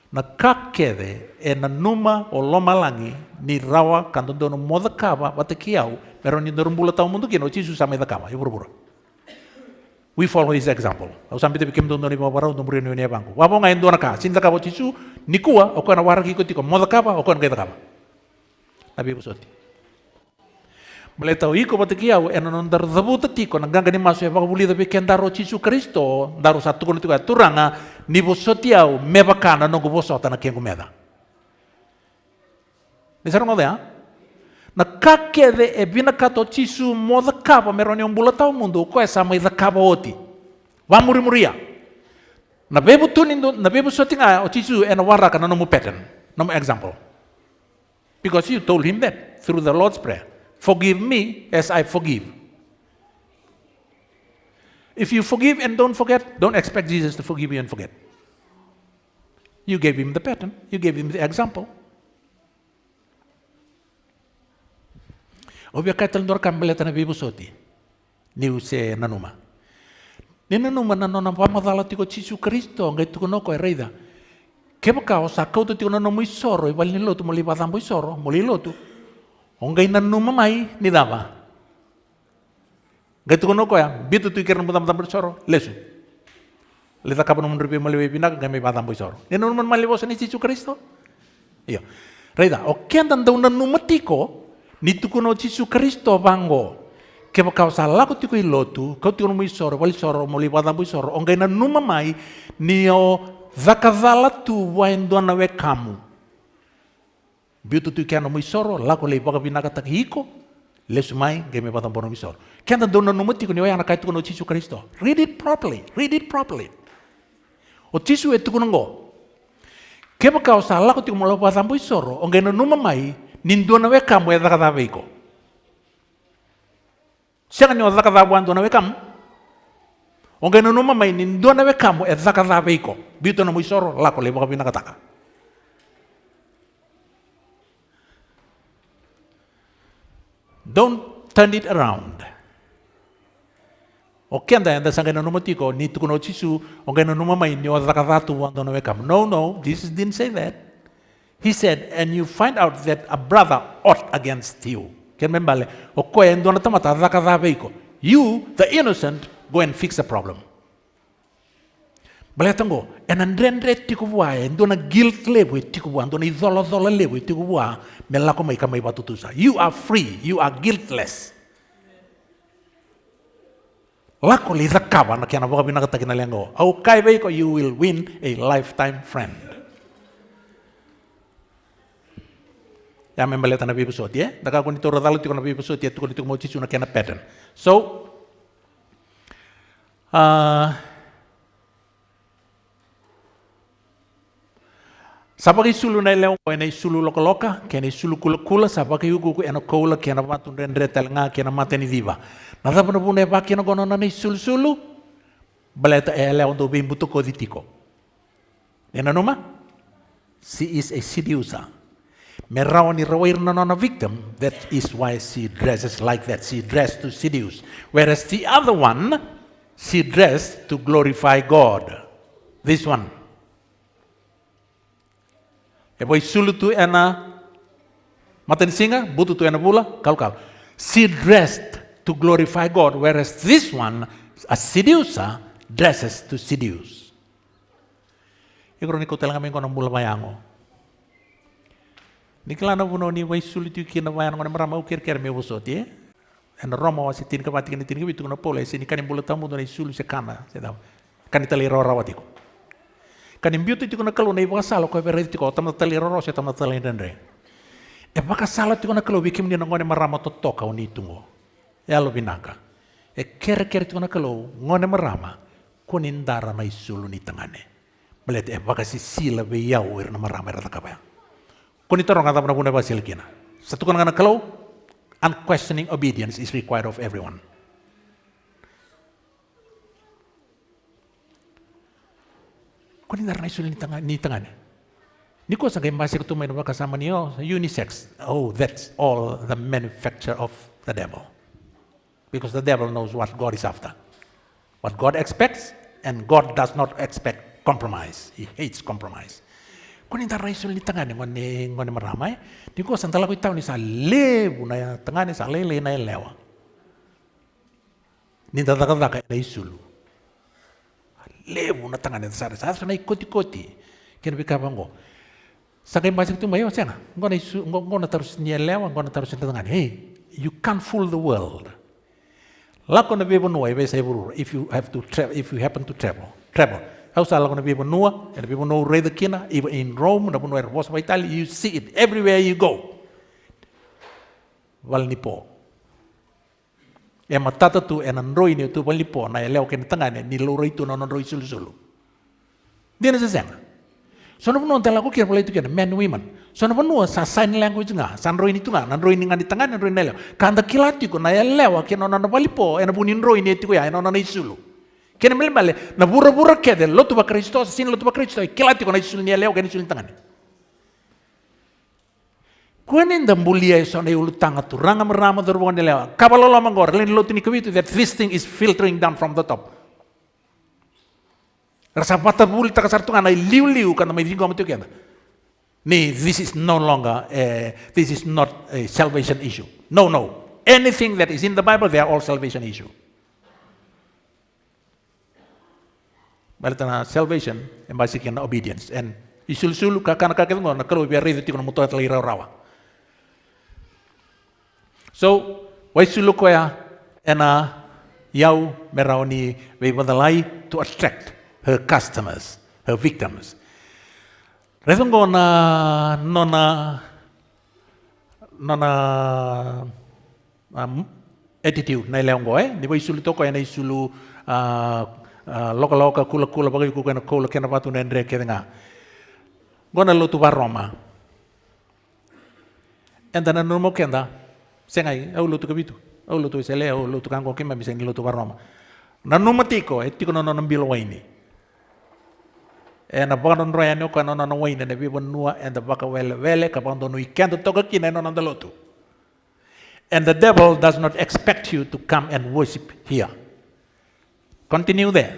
Na kakede e na numa o lomalangi ni rawa kanto dono moda kaba bate kiau pero ni dorumbula tau mundo kino chisu sama da kaba ibura. We follow his example. Au sampai te bikem dono ni mabara undo muri ni bangu. Wapo ngai ndona ka sinda kaba chisu ni kuwa o kana wara ki ko moda kaba o kana kaba. Nabi busoti. Baleta iko bate kiau e non dar dabuta tiko nang ganga ni masu e bakabuli da biken daro chisu Kristo daro satu kono tiga turanga ni bosotiau mebakana no bosota na kengu meda. Ni sarong odea? Na kakede e binakato chisu moda kaba meroni umbulatau mundo ko esa mai da kaba oti. Wa muri-muria. Na bebu tunindo na bebu sotinga o chisu e na waraka na no pattern, no example. Because you told him that through the Lord's Prayer. Forgive me as I forgive. If you forgive and don't forget, don't expect Jesus to forgive you and forget. You gave him the pattern. You gave him the example. Obya kaital ndor kambeleta na Bibusoti. Niu se nanuma. Ni nanuma nanona pamadala tiko Chisu Kristo ngai tuko noko e reida. Keba kao sa kau tiko nano muy soro ibal ni lotu moli badam muy soro moli lotu. Ongai nanuma mai ni dava. Ngai tuko noko ya bitu tu ikiran badam badam soro lesu. Leta kapan mun ripi mali binak ngai badam muy soro. Ni nanuma mali bosa ni Chisu Kristo. Iyo. Reida, okian dan daun nanuma tiko ni tuko no Chisu Kristo bango. Keba kau salah ko tiko ilotu, kau tiko muy soro, wali soro moli badam muy soro. Ongai nanuma mai ni o zakazala tu wain doana we kamu. Biutu tu kiano muy soro, lako le baka binaka tak hiko, lesu mai game badam bono muy soro. Kian dan daun nanuma tiko ni wayana kai tuko no Chisu Kristo. Read it properly, read it properly. O Chisu e tuko ngo. Keba kau salah ko tiko moli badam muy soro, ongai nanuma mai nindoana we kamu e zakazala veiko. Siapa ni orang kata buan tuan awekam? Orang yang nama main ni tuan awekam es zakata beiko. Biar tuan muisoro lako lebo kabina kataka. Don't turn it around. Oke anda sangka nama tiko ni tu kuno Chisu. Orang yang nama main ni orang zakata tuan tuan awekam. No, Jesus didn't say that. He said, and you find out that a brother ought against you. You, the innocent, go and fix the problem. Baletango, and andre tikuwa, and dona guilt lewe tikuwa, and dona izola lewe tikuwa, melako mai kamai batutusa. You are free, you are guiltless. Lako li zakaba na kiana boka binakata kinalengo. Au kai beiko, you will win a lifetime friend. Ya membaleta na Bibusoti eh. Daka ko nito radalo tiko na Bibusoti at ko nito mo Chisu na kena pattern. So sabagi sulu na leong ko na sulu lokaloka, kena sulu kula sabagi ugu ko eno kola kena matun rendre telnga kena mateni diva. Na sapo na bune ba kena gono na sulu baleta e leong do bimbuto ko ditiko. Ena noma? She is a seducer. Merawani rawir na victim. That is why she dresses like that. She dressed to seduce. Whereas the other one, she dressed to glorify God. This one. Epoi sulu tu ena maten singa, butu tu ena bula, kal. She dressed to glorify God, whereas this one, a seducer, dresses to seduce. Ikro ni ko telang kami kono bula bayango. Nikla na buno ni wai sulu tu kina bayango na marama ukir ker me bosoti. En Roma wasi tin ka pati tin bitu na pole sini kan bula tamu do sulu se kana, se daw. Kan itali rawatiko. Kan imbiutu tiko na kalu na iba salo ko bere tiko tam tali roro se tam tali dendre. E baka sala tiko na kalu bikim ni ngone marama to toka oni tungo. Ya lo binaka. E ker tiko na kalu ngone marama kunin dara na isulu ni tangane. Belet e baka si sila be yau na marama ra takapa. Kuni torong kata na buna basil kina. Satu kan kana kalu unquestioning obedience is required of everyone. Kung hindi na isulin ni tangan. Ni ko sa gayong ko tumayin ba kasama niyo, unisex. Oh, that's all the manufacture of the devil. Because the devil knows what God is after. What God expects, and God does not expect compromise. He hates compromise. Kung hindi na isulin ni tangan, ngon maramay, ni ko sa talaga itaw ni sa lebu na tangan, sa lele na lewa. Ni tataka na isulu. Lebu na tangan sa na ikoti kina bikabango sa kay masik tu mayo sana ngona terus nielewa ngona terus tangan. Hey, you can't fool the world. Lako na bibo nuwa ibe sa iburu if you happen to travel how sa lako na bibo nuwa and bibo no read the kina even in Rome na buno was by Italy, you see it everywhere you go. Valnipo e matata tu e nanroi ni tu palipo na eleo ken tangane ni loroi tu nanroi sulu. Dia na sesena. So na puno tala ko kira pala itu kan men women. So na puno sa sign language nga, san roi ni tu nga, nanroi ni nga di tangane nanroi na eleo. Kanda kilati ko na eleo ken na palipo e na bunin roi ni tu ya na isulu. Ken mele na bura kede lotu ba Kristo sin lotu ba Kristo kilati ko na isulu ni eleo ken isulu tangane. Kuanin dan bulia so na ulutanga tu ranga marama dorbo nela kabalolo mangor len lotu ni kabitu that this thing is filtering down from the top. Rasa pata buli takasar tu kana liu kana mai dingo amtu kena. Ni this is no longer this is not a salvation issue. No. Anything that is in the Bible they are all salvation issue. Balatana salvation and basically obedience and isul-sulu kakana kakeno na kalau biar itu tiko muto atli rawa. So, why sulu ko ya ena yau merauni beibadalai to attract her customers, her victims. Rezon ko na nona attitude na ileong ko di ba isulu to ko ena isulu loka kula bagay ko kana kula kena patu naendre kaya nga. Gona lutu ba Roma. Enda na normo kenda. Sengai, au lutu kabitu. Au lutu isele, au lutu kangko kima bisa lutu ba Roma. Na numatiko, etiko no nambilo waini. E na baka non roya no kana no waini na bibo nua and the baka wele kapando no ikendo toka kina no nandalotu. And the devil does not expect you to come and worship here. Continue there.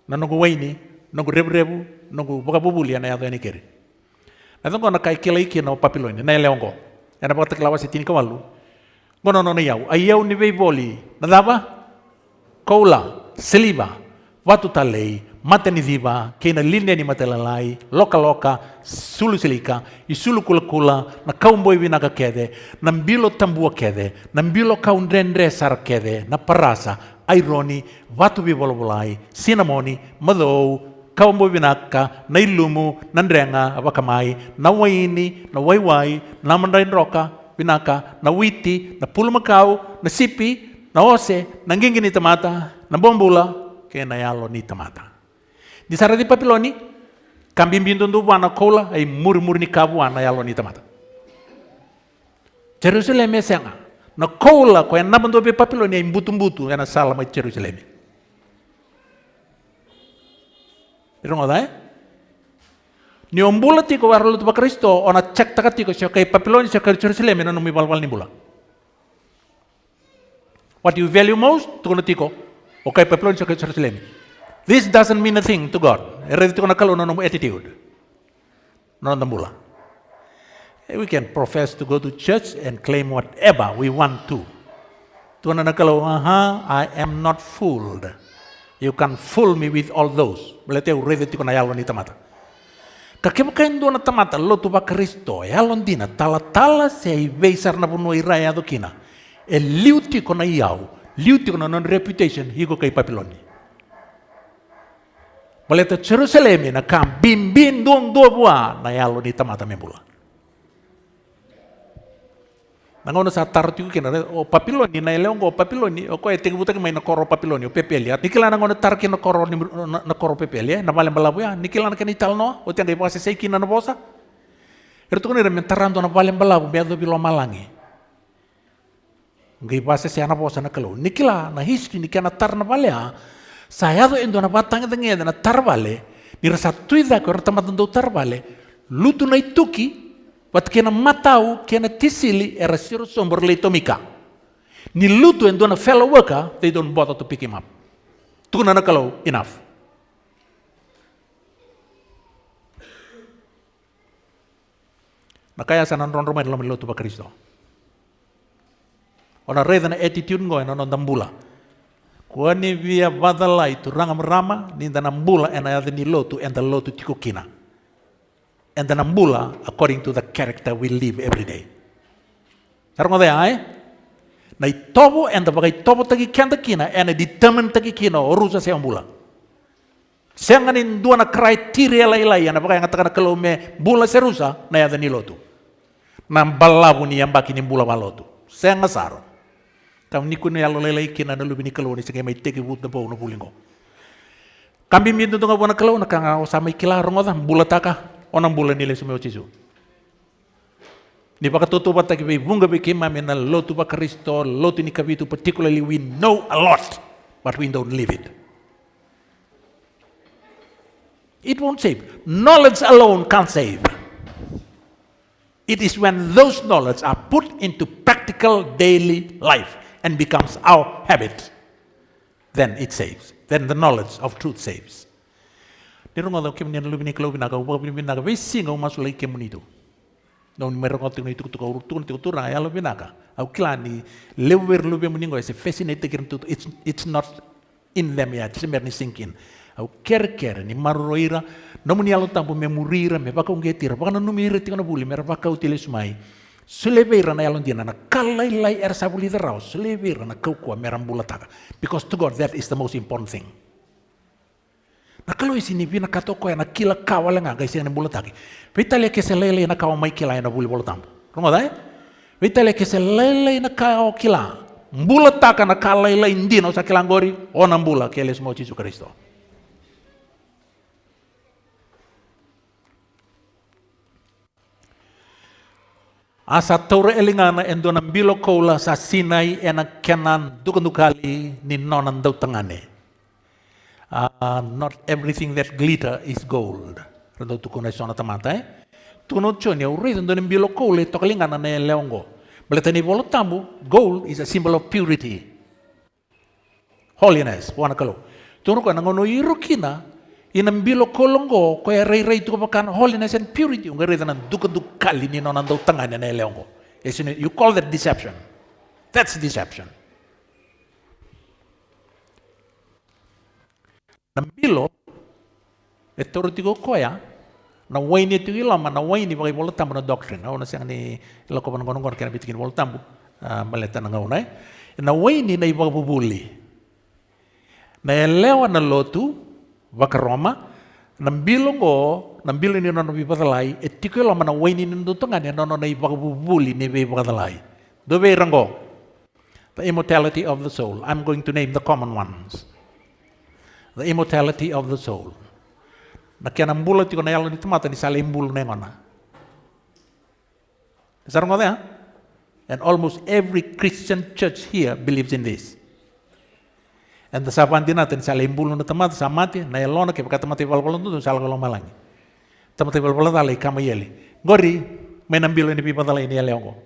Na no waini, no rebu, no baka bubulia na yado ni keri. Na tongo na kai kila iki no papiloni na leongo. E na baka klawa sitini kawalu. Gono no yau, ayau ni beiboli, nadaba, koula, seliba, watu talei, mata ni diba, kena linea ni matelalai, loka, sulu selika, isulu kula, na kaumboi binaka kede, na mbilo tambua kede, na mbilo kaundrendre sar kede, na parasa, ironi, watu bibolobolai, sinamoni, madou, kaumboi binaka, na ilumu, na ndrenga, abakamai, na waini, na waiwai, na mandain roka, binaka, na witi, na pulmakau, na sipi, na ose, na ngingi ni tamata, na bombula, kaya na yalo ni tamata. Di sara di papiloni, kambimbindon do wana kola, ay muri ni kabuan na yalo ni tamata. Jerusalem senga, na kola ko yan nabando be papiloni ay butu na sala may Jerusalem. Pero nga ni ombula tiko warlo tu Kristo ona cek takati ko siya kay papiloni siya kay Jerusalem na numibalwal ni bula. What you value most, tuko na tiko, Okay, papilon sa Jerusalem. This doesn't mean a thing to God. Ready to nakalo no attitude. No mula. We can profess to go to church and claim whatever we want to. Tuan nakalo, I am not fooled. You can fool me with all those. Belete ready to kanayalo ni tamata. Kakemakain doon na tamata, loto ba Kristo, halon dina, tala say beisar na puno iraya do kina. E liuti ko na iyaw, liuti ko na non reputation, higo kay Papiloni. Baleta Jerusalem na kam bimbin doon buwa na yalo ni tamata membula. Nangono sa tartu kina o Papiloni na ileong o Papiloni o ko eting buta may nakoro Papiloni o pepelia. Nikila nangono tarki nakoro nakoro pepelia na vale balabuya. Nikila na kanital no o tiang ipa se kina na bosa. Erto ko ni rementarando na vale balabu beado bilo malangi. Ngai pa se ana bosa na kalo. Nikila na history nikana tar na vale saya do endo na batang dengen na tarvale ni rasa tuida ko rata matando tarvale lutu na ituki wat kena matau kena tisili era siro sombor leitomika ni lutu endo na fellow worker they don't bother to pick him up tuna na kalau enough nakaya sanan ron romai dalam lutu ba Kristo ona reda na attitude ngo na ndambula Kuani via vadala itu rama ninda nambula and ayada ni lotu and the lotu tikukina. And the nambula according to the character we live every day. Sarang ada ay? Na itobo and the bagay tobo tagi kanda kina and a determined tagi kina orusa sa ambula. Siyanganin dua na criteria laylay na bagay nga taka na kalome bula serusa na ayada ni lotu. Nambalabu ni yambaki ni bula malotu. Siyang asaro. Kami ni kuno yalo lelai kina na lubini kalau ni sige may teki wut na po na pulingo. Kami minto tunga po na kalau na kanga o sa may kilarong oda bulataka onang bulan nila sumeo chisu. Ni baka tutupa taki bay bunga bay kima na lotu ba Kristo lotu ni kabitu particularly we know a lot but we don't live it. It won't save. Knowledge alone can't save. It is when those knowledge are put into practical daily life and becomes our habit, then it saves. Then the knowledge of truth saves. Nirungo daw kim niyan lubini klobi naga ubag binaga wisi nga umasulay kim nito. Noon meron ko tingno itu tuka urutun itu turang ayalo binaga. Au klani lewer lubi muningo is fascinating to it's not in them yet. It's merely sinking. Au ker ni maruroira namun yalo tampo memurira me baka ungetira baka numira tingna buli mer baka utilis mai. Sulebeira na yalon dina na kalay sabuli derao sulebeira na kau merambulataka because to God that is the most important thing. Na kalau isini bina katoko ya na kila kawala nga guys na bulataki. Vitale ke selele na kawa mai kila na buli bolatambo. Rungo dai? Vitale ke selele na kawa kila. Mbulataka na kalay indino sa kilangori onang bula ke les mo Jesu Kristo. Asa taura elingana endo ng bilo kola sa Sinai enak kenan dukandukali ni nonan daw tangane. Not everything that glitter is gold. Rado tukuna sona tamata Tunod chon ya uri endo ng bilo kola to kalingana na leongo. Balita ni bolo tambu, gold is a symbol of purity. Holiness, wana kalo. Tunod ko nangono irukina inambilo kolongo ko ray to pakan holiness and purity ung reda nan dukanduk kali ni nonan daw tangan na leongo. You call that deception. That's deception. Nambilo etortigo koya na waini tu ilama na waini bagi bola tambu na doctrine. Na una siang ni ilako panong kena bitikin bola tambu maleta na ngauna na waini na ibang bubuli. Na elewa na lotu baka Roma, nambilo ni nono bibatalay, etiko yung laman na waini nindutungan ni nono na ibabubuli ni bibatalay. Dobe rango, the immortality of the soul. I'm going to name the common ones. The immortality of the soul. Nakianambula tiko na yalo ni tumata ni salimbul na ngona. Sarang ngode ha? And almost every Christian church here believes in this. And the sapan din natin sa limbulong na tamata sa mati na yalona kaya pagkatamati balbalong doon sa algalong malangi. Tamati balbalong talay kamayeli. Gori may nambilo ni pipatalay ni yaleong ko.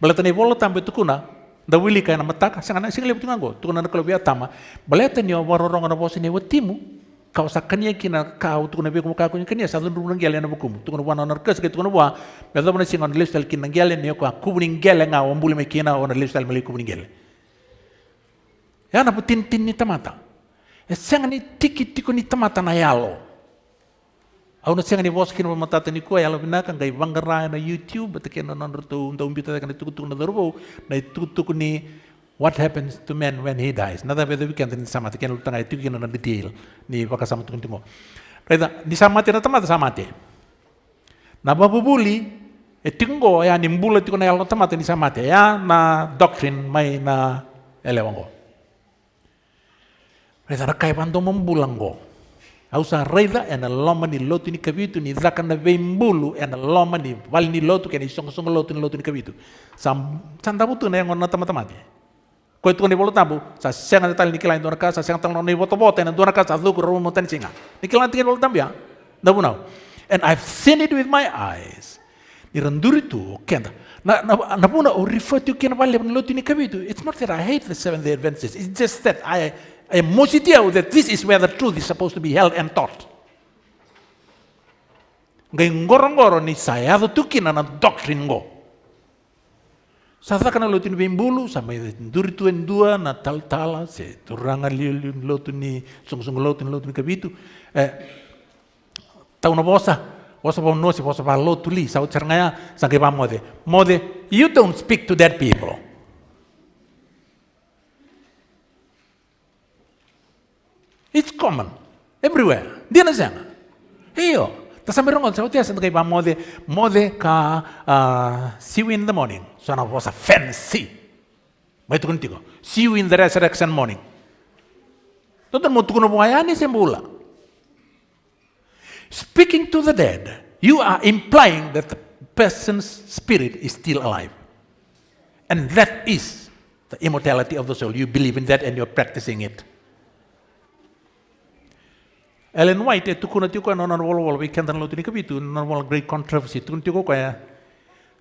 Balatan ni bolo tambo itu kuna Da wili kaya na mataka, sanga singa lebu tungango, tukuna na kalobia tama, baleta ni warorong na bosi ni watimu, kau sakanya kina kau tukuna be kuma kau kanya sa dundu nangale na bukum, tukuna wana na kes ke tukuna wa, beda bona singa na lifestyle kina ngale ni ko kubuning gele nga ombuli me kina ona lifestyle mali kubuning gele. Ya na putin tin ni tamata. Sanga ni tiki tiku ni tamata na yalo. Au na sanga ni bos kina matata ni ko yalo bina kan gai bangara na YouTube te kena non rutu unda umbita kan tuku na dorbo na tuku ni what happens to man when he dies. Nada beda weekend ni sama te kena lutanga itu kena na detail ni baka sama tuku timo. Reda ni sama te na tamata sama te. Na babubuli tinggo ya ni mbula tiku na yalo tamata ni sama te ya na doctrine mai na elewango. Reda rakai pando membulango. Ausa reida en loma ni lotu ni kabitu ni zaka na veimbulu en loma ni val ni lotu ke ni song lotu ni kabitu. Sam sanda butu na yang na tama-tama. Ko itu ni bolo tabu sa senga tal ni kilain dona casa senga tal ni boto-boto en dona casa lu ro mo tan singa. Ni kilain tinggal bolo tambia. Dabu now. And I've seen it with my eyes. Ni randuri tu kenda. Na puna o refer to kena vale ni lotu ni kabitu. It's not that I hate the Seventh-day Adventists. It's just that I am mositiao that this is where the truth is supposed to be held and taught. Ngai ngoro-ngoro ni saya tu tukina na doctrine go. Sasa kana lotu ni bimbulu sama duri tu endua na tal-tala se turanga lotu ni sung lotu ni kabitu. Tau na bosa pa no se bosa pa lotu li sa ucerngaya sange pa mode you don't speak to that people. It's common everywhere. Dia na sana. Iyo. Tasampai rongon sa hotel sa kay pa mode ka see you in the morning. So na was a fancy. May tukun tiko. See you in the resurrection morning. Tonton mo tukun mo ayani sembula. Speaking to the dead, you are implying that the person's spirit is still alive. And that is the immortality of the soul. You believe in that and you're practicing it. Ellen White tukuna tiko non wol we can lo tini kabitu non great controversy tukun tiko kaya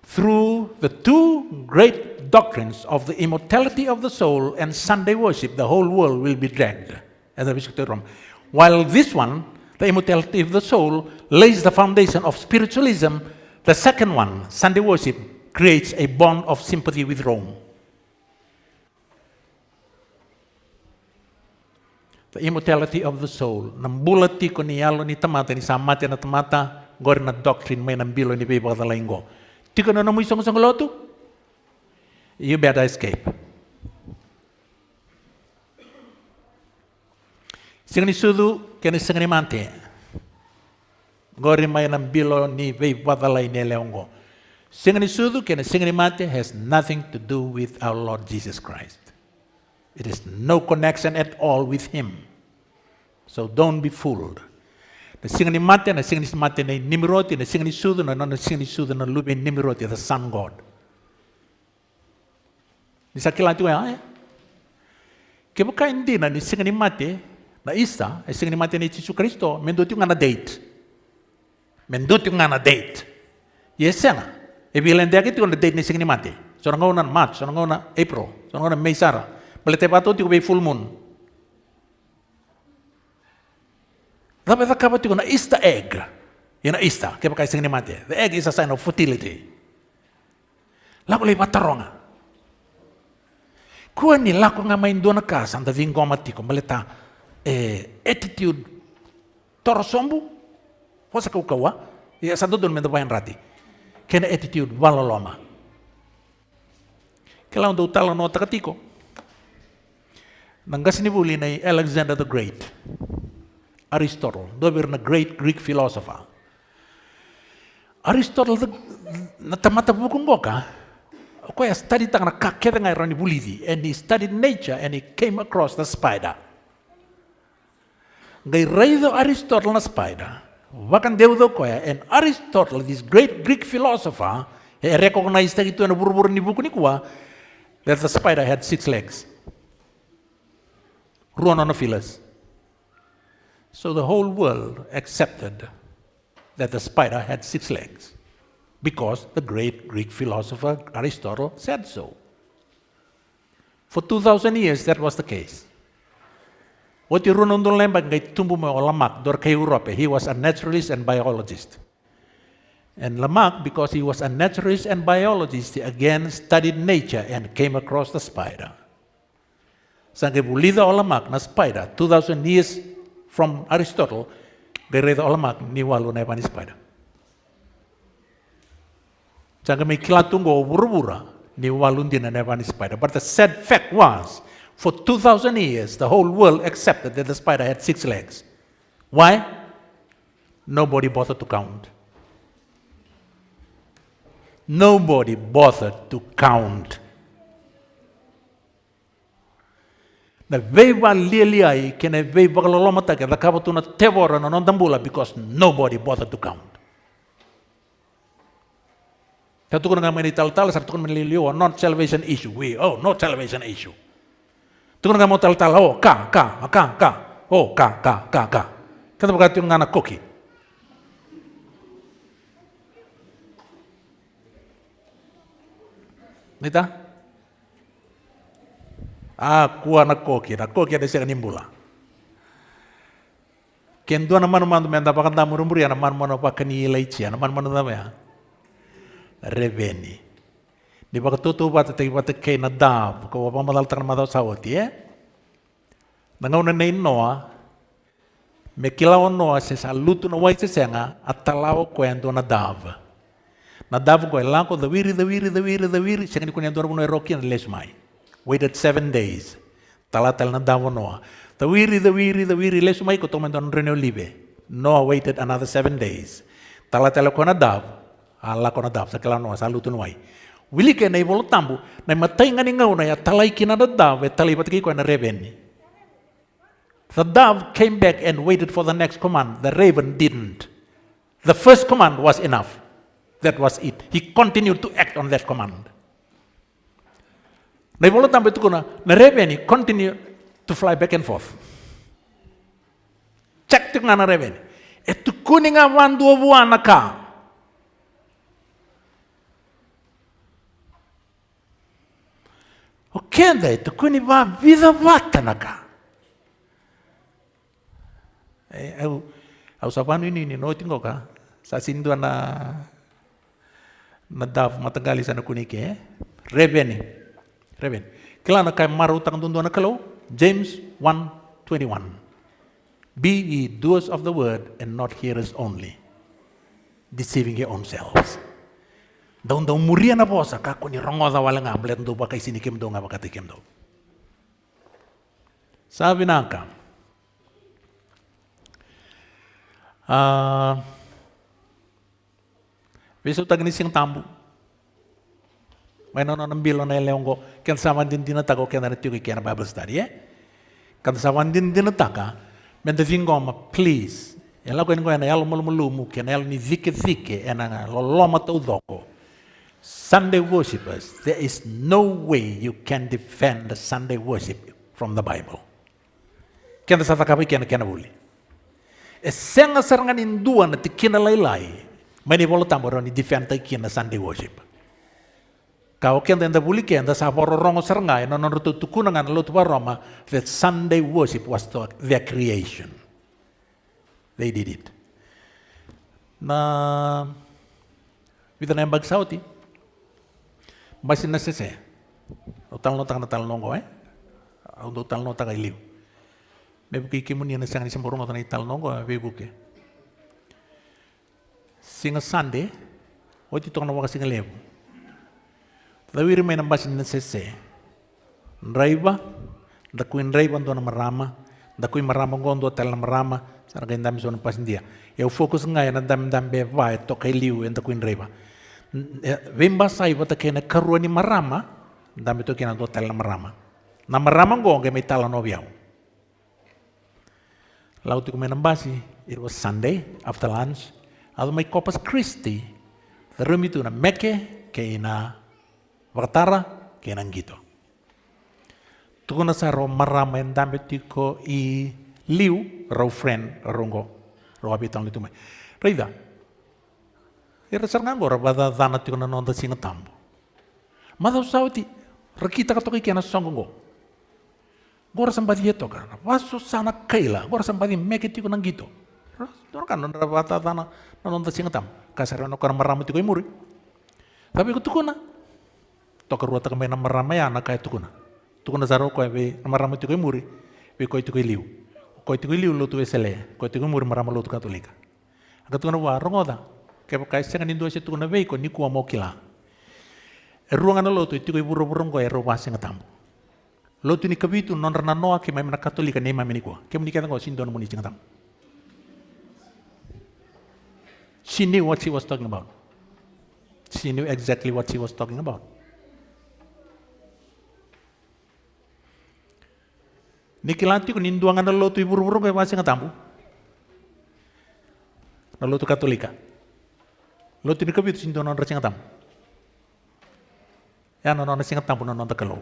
through the two great doctrines of the immortality of the soul and Sunday worship the whole world will be dragged as a Rome. While this one, the immortality of the soul, lays the foundation of spiritualism, the second one, Sunday worship, creates a bond of sympathy with Rome. The immortality of the soul. Nambulati ko ni yalo ni tamata ni samate na tamata gor na doctrine may nambilo ni beba kada laingo. Tiko na namoy isang lotu. You better escape. Sing ni sudu kani sing ni mante. Gor may nambilo ni beba kada lain ni leongo. Sing ni sudu kani sing ni mante has nothing to do with our Lord Jesus Christ. It is no connection at all with him. So don't be fooled. Na singa ni mate na Nimrod, na singa ni sudu na singa ni sudu na lubi Nimrod, the sun god. Ni sakila tu ya. Kebuka hindi na ni singa ni mate na Isa, ay singa ni mate ni Jesus Kristo, menduti nga na date. Yes nga. Ibilan dia kiti na date ni singa ni mate. So nga na March, so nga na April, so nga na May Sara. Balite pa to ti ko be full moon. Dapat kapat ti ko na Easter egg. Yan na Easter, kaya pa kayo sing ni mate. The egg is a sign of fertility. Lako lay pataronga. Kuha ni lako nga main doon na ka, sanda ving gomati ko, balita, attitude, torosombu, wasa kaukawa, sando doon mendo bayan rati. Kaya na attitude, walaloma. Kailangan daw tala no takatiko. Nanggas ni buli na Alexander the Great, Aristotle, dober na great Greek philosopher. Aristotle natamata bukong goka, kaya studied tang nakakita nga ron ni bulidi, and he studied nature and he came across the spider. Ngay raido Aristotle na spider, wakan deudo kaya, and Aristotle, this great Greek philosopher, he recognized ito na buru-buru ni buku ni kuwa, that the spider had 6 legs. Ruononophilus. So the whole world accepted that the spider had 6 legs because the great Greek philosopher Aristotle said so. For 2,000 years, that was the case. What you run on the lembang kay tumbo mo Lamarck dor kay Europe. He was a naturalist and biologist. And Lamarck, because he was a naturalist and biologist, he again studied nature and came across the spider. Sangke bulida o Lamarck na spider 2,000 years from Aristotle, gereda o Lamarck ni walu na pani spider. Sangke may kilatungo bura-bura ni walu din na pani spider. But the sad fact was, for 2,000 years, the whole world accepted that the spider had 6 legs. Why? Nobody bothered to count. Nobody bothered to count. Na veiva lieliai kene veiva lolomata ke lakaba tuna tevora no nondambula because nobody bothered to count. Satu kuna ngamani tal-tal, satu kuna melilio not salvation issue. Not salvation issue. Tu kuna ngamo tal-tal ka. Kata berkata ngana koki. Nita? Kuah na koki ada siang nimbula. Kendo na manu menda pakan tamu rumburi na manu pakani laici na manu ya. Reveni. Di baka tutu bata kay na dab ko wa pamadal tan madaw sawati Nangaw na Noah me kilaw Noah sa luto na wai senga at talaw kwento na dab. Na dab ko elanko the wiri senga ko niya dor mo roki na lesmai. Waited 7 days. Talatal na dab Noah. The wiri lesmai ko tomendon reno libe. Noah waited another 7 days. Talatal ko na dab. Ala ko na dab sa kilaw Noah sa luto na wai. Wili ke na ibolo tambu na matay nga ni ngaw na ya talay kinadadaw talay patiki ko na reveni. The dove came back and waited for the next command. The raven didn't. The first command was enough. That was it. He continued to act on that command. Na ibolo tambu itu ko na reveni continue to fly back and forth. Check tu nga na reveni. Etu kuning awan dua buwan ka. Okenda itu kuni va vida vata naka. Au sapanu ini no tinggo ka. Sa sindu na dav matagali sana kuni ke. Reveni. Kila na kay maru tang dundu na kalau. James 1:21. Be ye doers of the word and not hearers only, deceiving your own selves. Daun muria na posa kako ni rongo da wala nga mlet ndo ba kay sinikim do nga bakatikim do. Sabi naka. Beso tag ni sing tambu. May nono ng bilo na leong ko kan saman din dinatago kan na tiyo kaya na Bible study Kan saman din dinataka men the vingo ma please. Yala ko na yalo mulumumu kan yalo ni zike na loloma to udoko. Sunday worshippers, there is no way you can defend the Sunday worship from the Bible. Kaya sa takapi kaya buli. Senga sarangan induan na tikina laylay, may nibolo tamboro ni defend tayo kina Sunday worship. Kau kaya da buli kaya sa pororongo sarangay na nanututukunan nga na lutuwa Roma that Sunday worship was their creation. They did it. Na wita na yung bagsauti. Basin na sese. O talnotang na talnongo O do talnotang ay liw. May bukikimun yan na siyang isang burong na talnongo may buki. Singa Sunday, o titong nawa kasing lew. Lawiri may nang basin na sese. Raiba, da kuin raiba do na marama, da kuin marama gondo tal na marama, sa nagay dami so ng pasindia. Yung focus nga yan, ang dami beba, ito kay liw, yung da kuin raiba. Vemba sai bata kena karuan ni marama, dami to kena do tel marama. Na marama ngong may tala no biao. Lauti ko may nambasi, it was Sunday after lunch. Ado may Corpus Christi, the room itu na meke kay na Vartara kay nang gito. Tuko na sa ro marama en dami tiko I liu ro friend rongo ro habitang itu may. Reida. Ira sarnang ora bada dana tiko na nonda singa tambo. Madaw sauti Rakita katoki kiana songongo. Gora sambadi yeto kana. Waso sana kaila. Gora sambadi make tiko nangito. Dora kan nondra bata tana nonda singatam. Kasar no kana marama tiko imuri. Tapi ko tukuna. Toka ruata ka may na marama ya na kaya tukuna. Tukuna zaro ko be na marama tiko imuri. Be ko tiko liu. Ko tiko liu lo tu esele. Ko tiko imuri marama lo tu katolika. Aga tukuna wa rongoda. Kaya kai senga nindo se tukuna be ko ni kuwa mo kila. Ruangan lo tu tiko iburo-burong ko ero wa singatam. Lo tu ni kabitu non rana noa ke may na katolika ne mamini ko. Ke muni kata ko sindon mo ni singatam. She knew what she was talking about. She knew exactly what she was talking about. Nikilanti ko ninduangan na loto iburo-burong kaya wasi nga tambo. Na loto katolika. Loto ni kabito sinduan na rasi nga tambo. Yan na nasi nga tambo na nonda kalaw.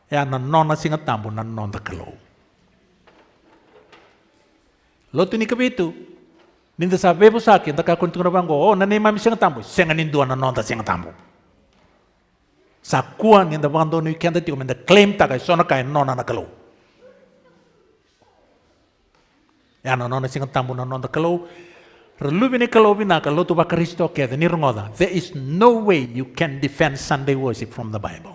Yan na nasi nga tambo na nonda kalaw. Loto ni kabito. Ninda sabi po sa akin, nakakuntung na banggo, oh, nanay mami siya nga tambo. Siya nga ninduan na nonda siya nga tambo. Sa kuan yung dabang doon yung kanda tiyo, may claim tagay, so na kayo nona na kalaw. Yan na nona siya nga tambo na nonda kalaw. Relubi ni kalaw binaka, loto ba Kristo kaya, nirungoda. There is no way you can defend Sunday worship from the Bible.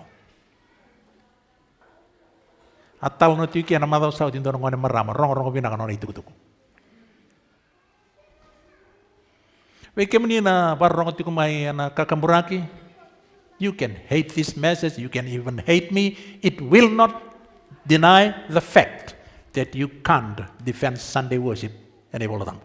At talo na tiyo kaya na madaw sa utin doon ng marama, rong binaka nona itukutuko. Wait, kaya na parang tiyo kumay na kakamburaki. You can hate this message, you can even hate me. It will not deny the fact that you can't defend Sunday worship. Any bola tang.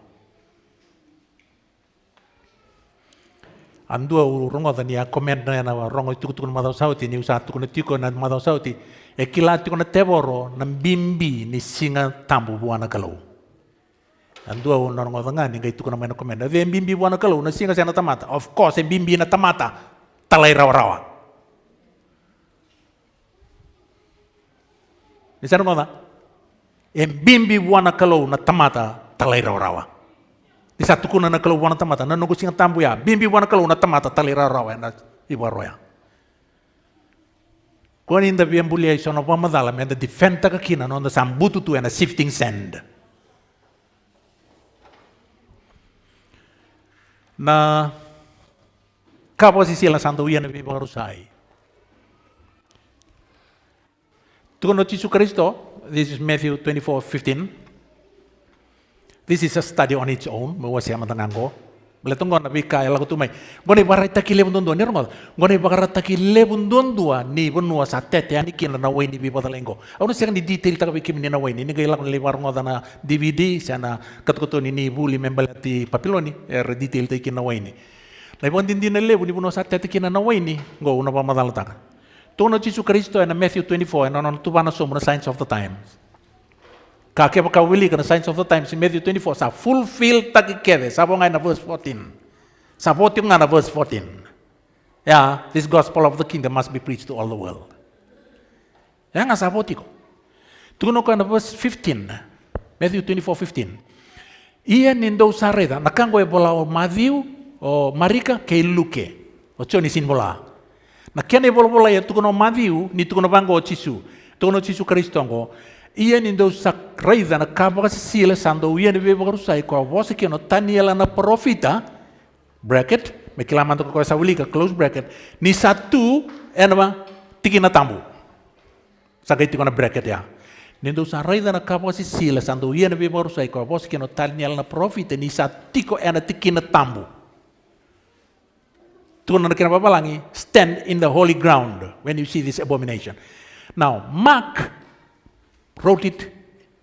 Andua rongo tania comment na rongo tukun madaw sauti ni usa tukun tiko na madaw sauti. E kila tiko na teboro na bimbi ni singa tambu buana kalau. Andua rongo tanga ni gay tukun na comment. Ve bimbi buana kalau na singa sana tamata. Of course bimbi na tamata. Talay rawa-rawa. Bisa nung nga? Bimbi buwan na kalaw na tamata, talay rawa-rawa. Bisa tukunan na kalaw buwan na tamata, nanunggo siyang tambo ya. Bimbi buwan na kalaw na tamata, talay rawa-rawa na ibaroya. Kung hindi biyang buliay siya na pamadalam, yung defenda ka kina, no, na sambutu tu na shifting sand. Na kapwa si sila santo uyan na bibarusay. Tukon no Jesu Kristo, this is Matthew 24:15. This is a study on its own, mawa siya matangan ko. Beletong ko nabi kaya lago tumay. Ngone baray takile bundondua ni rongo. Ngone bakara takile bundondua ni bunua sa tete ani kina na way ni bibadalengo. Ano siya ni detail ta bikim ni na way ni gay lago liwar ngo na DVD sana katkuto ni buli membalati papiloni detail ta kina way ni. Laibon din na lebu ni bunua sa tete kina na way ni go una pa madalata. Tono Jesu Kristo na Matthew 24 na non tubana somo na Signs of the Times. Kakek pakawili ka na Signs of the Times in Matthew 24 sa fulfill takikede sabo nga na verse 14. Sabo tiyo nga na verse 14. Yeah, this gospel of the kingdom must be preached to all the world. Yan nga sabo tiyo. Tuno ka na verse 15. Matthew 24:15. Iyan nindo sareda nakanggo e bola o Matthew o Marika kay Luke. O choni sin bola. Nakian e bola ya tuno Matthew ni tuno bango o Jesu. Tuno Jesu Kristo ngo. Iyan nindo sa reza na kabaka sila sando iyan ibe bagarusay ko wasa kino Daniel na profita bracket may kilaman to ko sa wili ka close bracket ni satu ano ba tiki na tambo sa kay tiko na bracket ya nindo sa reza na kabaka sila sando iyan ibe bagarusay ko wasa kino Daniel na profita ni satiko ana tiki na tambo tuno na kinababalangi stand in the holy ground when you see this abomination. Now Mark wrote it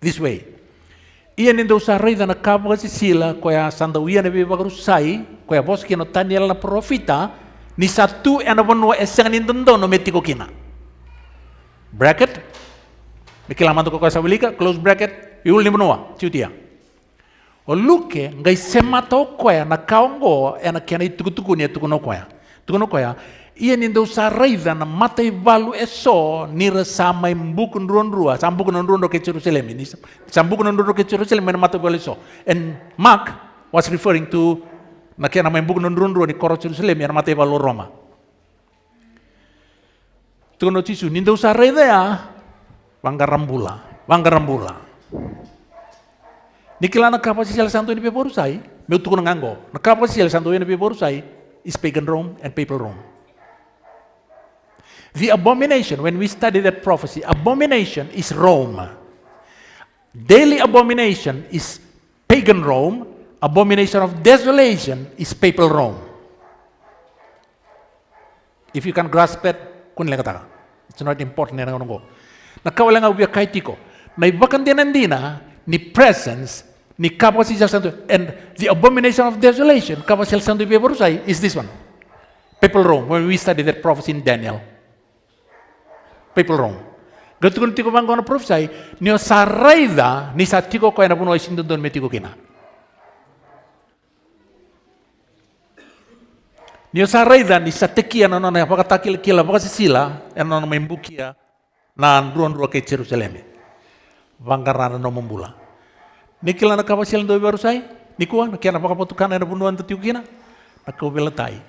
this way. Iyan nindo sa rey na nakabwa si sila kaya sandawiyan na bibagarusay kaya bos kino Daniel na profita ni satu ana bonwa esang nindondo no metiko kina. Bracket. Mikilaman to ko sa wilika close bracket iul ni bonwa chutia. O luke ngai semato kaya na kaongo ana kena itukutuku ni tukuno kaya. Tukuno kaya iyan nindo sa raiza na matay balu eso nira samay mbukun ruan-rua sambukun ruan ke Jerusalem ini sambukun ruan ke Jerusalem na matay balu eso and Mark was referring to na kaya na may mbukun ruan-rua ni koro Jerusalem na matay balu Roma Tuno Cisu, ninda usah reda ya. Wanggarambula. Nikilana kapasial santo ini peporusai, meu tukun nganggo. Na kapasial santo ini peporusai is pagan Rome and papal Rome. The abomination, when we study that prophecy, abomination is Rome. Daily abomination is pagan Rome. Abomination of desolation is papal Rome. If you can grasp it, it's not important. Nakawala nga ubiya kay tiko. Na ibakan dinandina, ni presence, ni kapasial santo, and the abomination of desolation, kapasial santo ibeborusay, is this one. Papal Rome, when we study that prophecy in Daniel. Papal Rome. Gatukun tiko bang kono prophesy, niyo sarayda, ni sa tiko ko na puno ay sindon metiko kina. Niyo sarayda, ni sa tekia na na pakatakil kila pakasisila, na na membukia, na ruan-ruan kay Jerusalem. Vangkarana no membula. Nikila na kapasial do barusay, nikuha na kaya napakaputukan na bunuan to tiukina, nakaubelatay.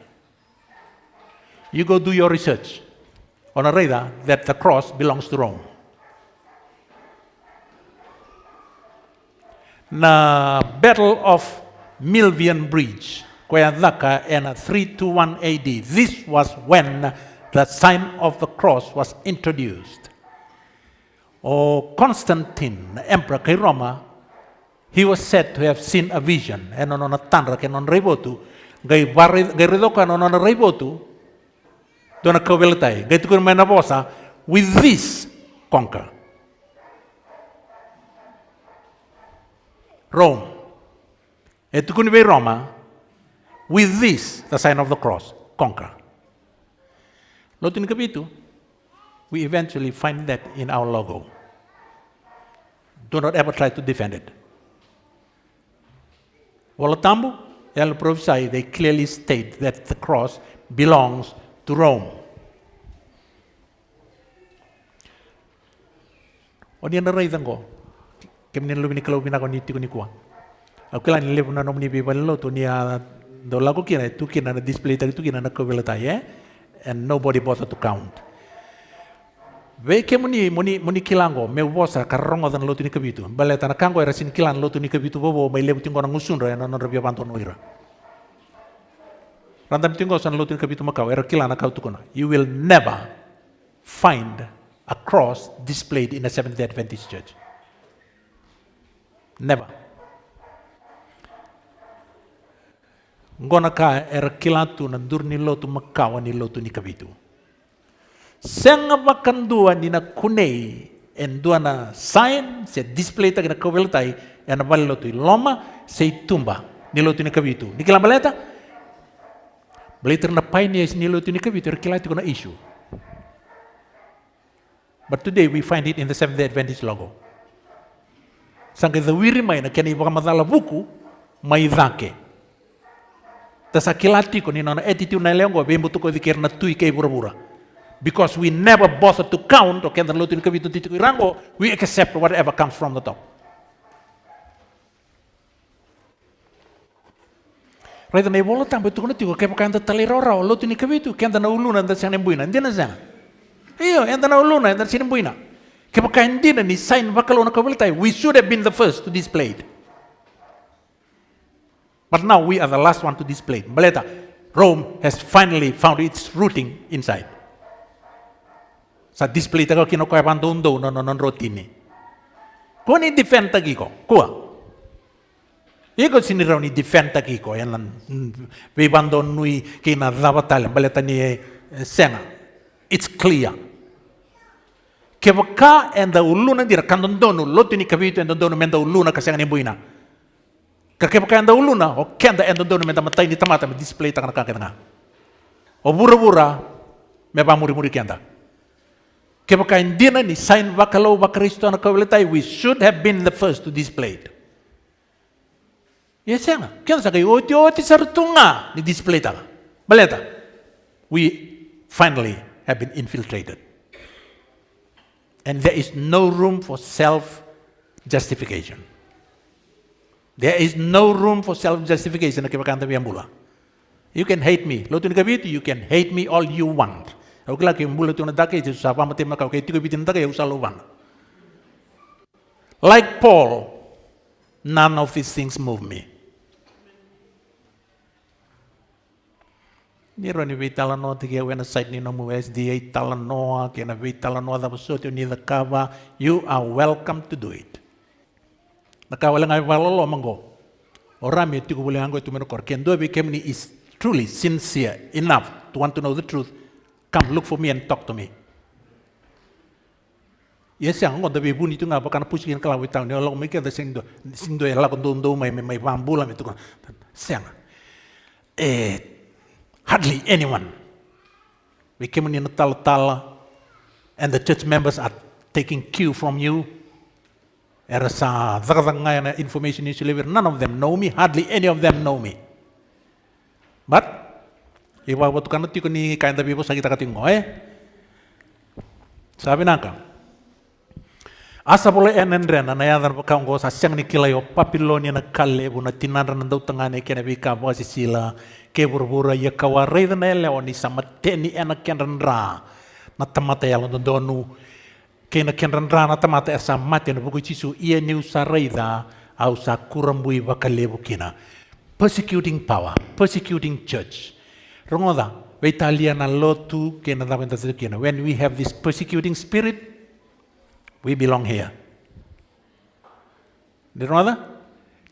You go do your research on a radar that the cross belongs to Rome. Na Battle of Milvian Bridge, Koyadaka in 321 AD. This was when the sign of the cross was introduced. Constantine, the emperor kay Roma, he was said to have seen a vision. And on a tanra ken on rebotu, gay ridoka on a rebotu, dona kawelatay. Gay tukun may nabosa, with this conquer. Rome. Et tukun be Roma, with this, the sign of the cross, conquer. Lotin kapitu, we eventually find that in our logo. Do not ever try to defend it. Walatambu, El Prophesy, they clearly state that the cross belongs to Rome. Odi na ray tango. Kemnin lubini kalau binako ni tiku ni kuwa. Akila ni lebu na nomni bibal lo to niya do lago kina tu kina na display tagi tu kina na kobelata and nobody bothered to count. Ve ke muni kilango me vosa karongo dan lo tu ni kabitu. Baleta na kango era sin kilan lo tu ni kabitu bobo mai lebu tingo na ngusunra ya non rabia banto noira. Randam tingo san lo tu ni kabitu makau era kilan na kau tukuna. You will never find a cross displayed in a Seventh-day Adventist church. Never. Ngona ka era kilatu na durni lotu makawa ni lotu ni kabitu. Senga bakandua ni na kunei en dua na sign se display ta na kaweltai en na bali lotu loma se tumba ni lotu ni kabitu. Ni kila baleta baliter na pioneers ni lotu ni kabitu era kilatu ko na issue. But today we find it in the Seventh-day Adventist logo. Sangka the wiri mai na kani baka madala buku mai dhake. Tasa kilati ko ni na attitude na lengo be mbutu ko dikir na tui kay bura-bura. Because we never bother to count, okay, the lotu ni kabitu titiku rango, we accept whatever comes from the top. Right na ibola tambo tu ko tiko kay pakanda talirora lotu ni kabitu kenda na uluna nda siya nembuina ndi na sana. Iyo, enda na uluna nda siya nembuina. Kay pakanda ni sign bakalo na kabalitay, we should have been the first to display it. But now we are the last one to display it. Baleta, Rome has finally found its rooting inside. Sa display tago kinukuha pandundo non rotini. Kung ni defend tagi ko, kuha. Iko siniraw ni defend tagi ko, yan lang, bibandon nui kina dabatal, baleta ni Sena. It's clear. Kebaka and the uluna dira kandondo lotu ni kabito and dono menda uluna kasi ang nimbuina. Kakebaka and the uluna o kenda and dono menda matay ni tamata me display ta kana kana. O bura-bura me ba muri-muri kenda. Kebaka hindi na ni sign bakalaw bakristo na kawalitay, we should have been the first to display it. Yes nga. Kaya sa kayo oti sartunga ni display ta. Baleta. We finally have been infiltrated. And there is no room for self-justification. There is no room for self-justification na kibakanta biyambula. You can hate me. Lotu ni kabito, you can hate me all you want. Au kila ke mbula tuna dake je sapa mate maka ke tiko bitin dake usalovan. Like Paul, none of these things move me. Niro ni vitala no te kia wena site ni no mu SDA tala noa, kia na vitala noa da pasote ni the cover, you are welcome to do it. Nakawala ngai valolo mango. Orami tiko bule ango tu meno kor. Kendo Kemni is truly sincere enough to want to know the truth. Come look for me and talk to me. Yes, yang ngon dabi buni tu ngapa kana pusikin kala witang ni Allah mikir da sindo ela kondo mai bambula itu kan. Siang. Hardly anyone. We came in tal and the church members are taking cue from you. Erasa zakazangaya information is delivered. None of them know me. Hardly any of them know me. But iwa waktu kan tiko ni kain tapi bos kita katingo sabi naka asa boleh enendren na ya dar pakang go sa siang ni kilayo Babilonia na kalle bu na tinara na daw tangane kena bika bo si sila ke burbura ya kaware na leoni sama teni enak kenra na tamata ya londo donu kena kenra na tamata asa mate na buku cisu ia ni usaraida au sa kurambui bakale bukina. Persecuting power, persecuting church. Rongoda, Italia na lotu kena dapat kena. When we have this persecuting spirit, we belong here. Di rongoda,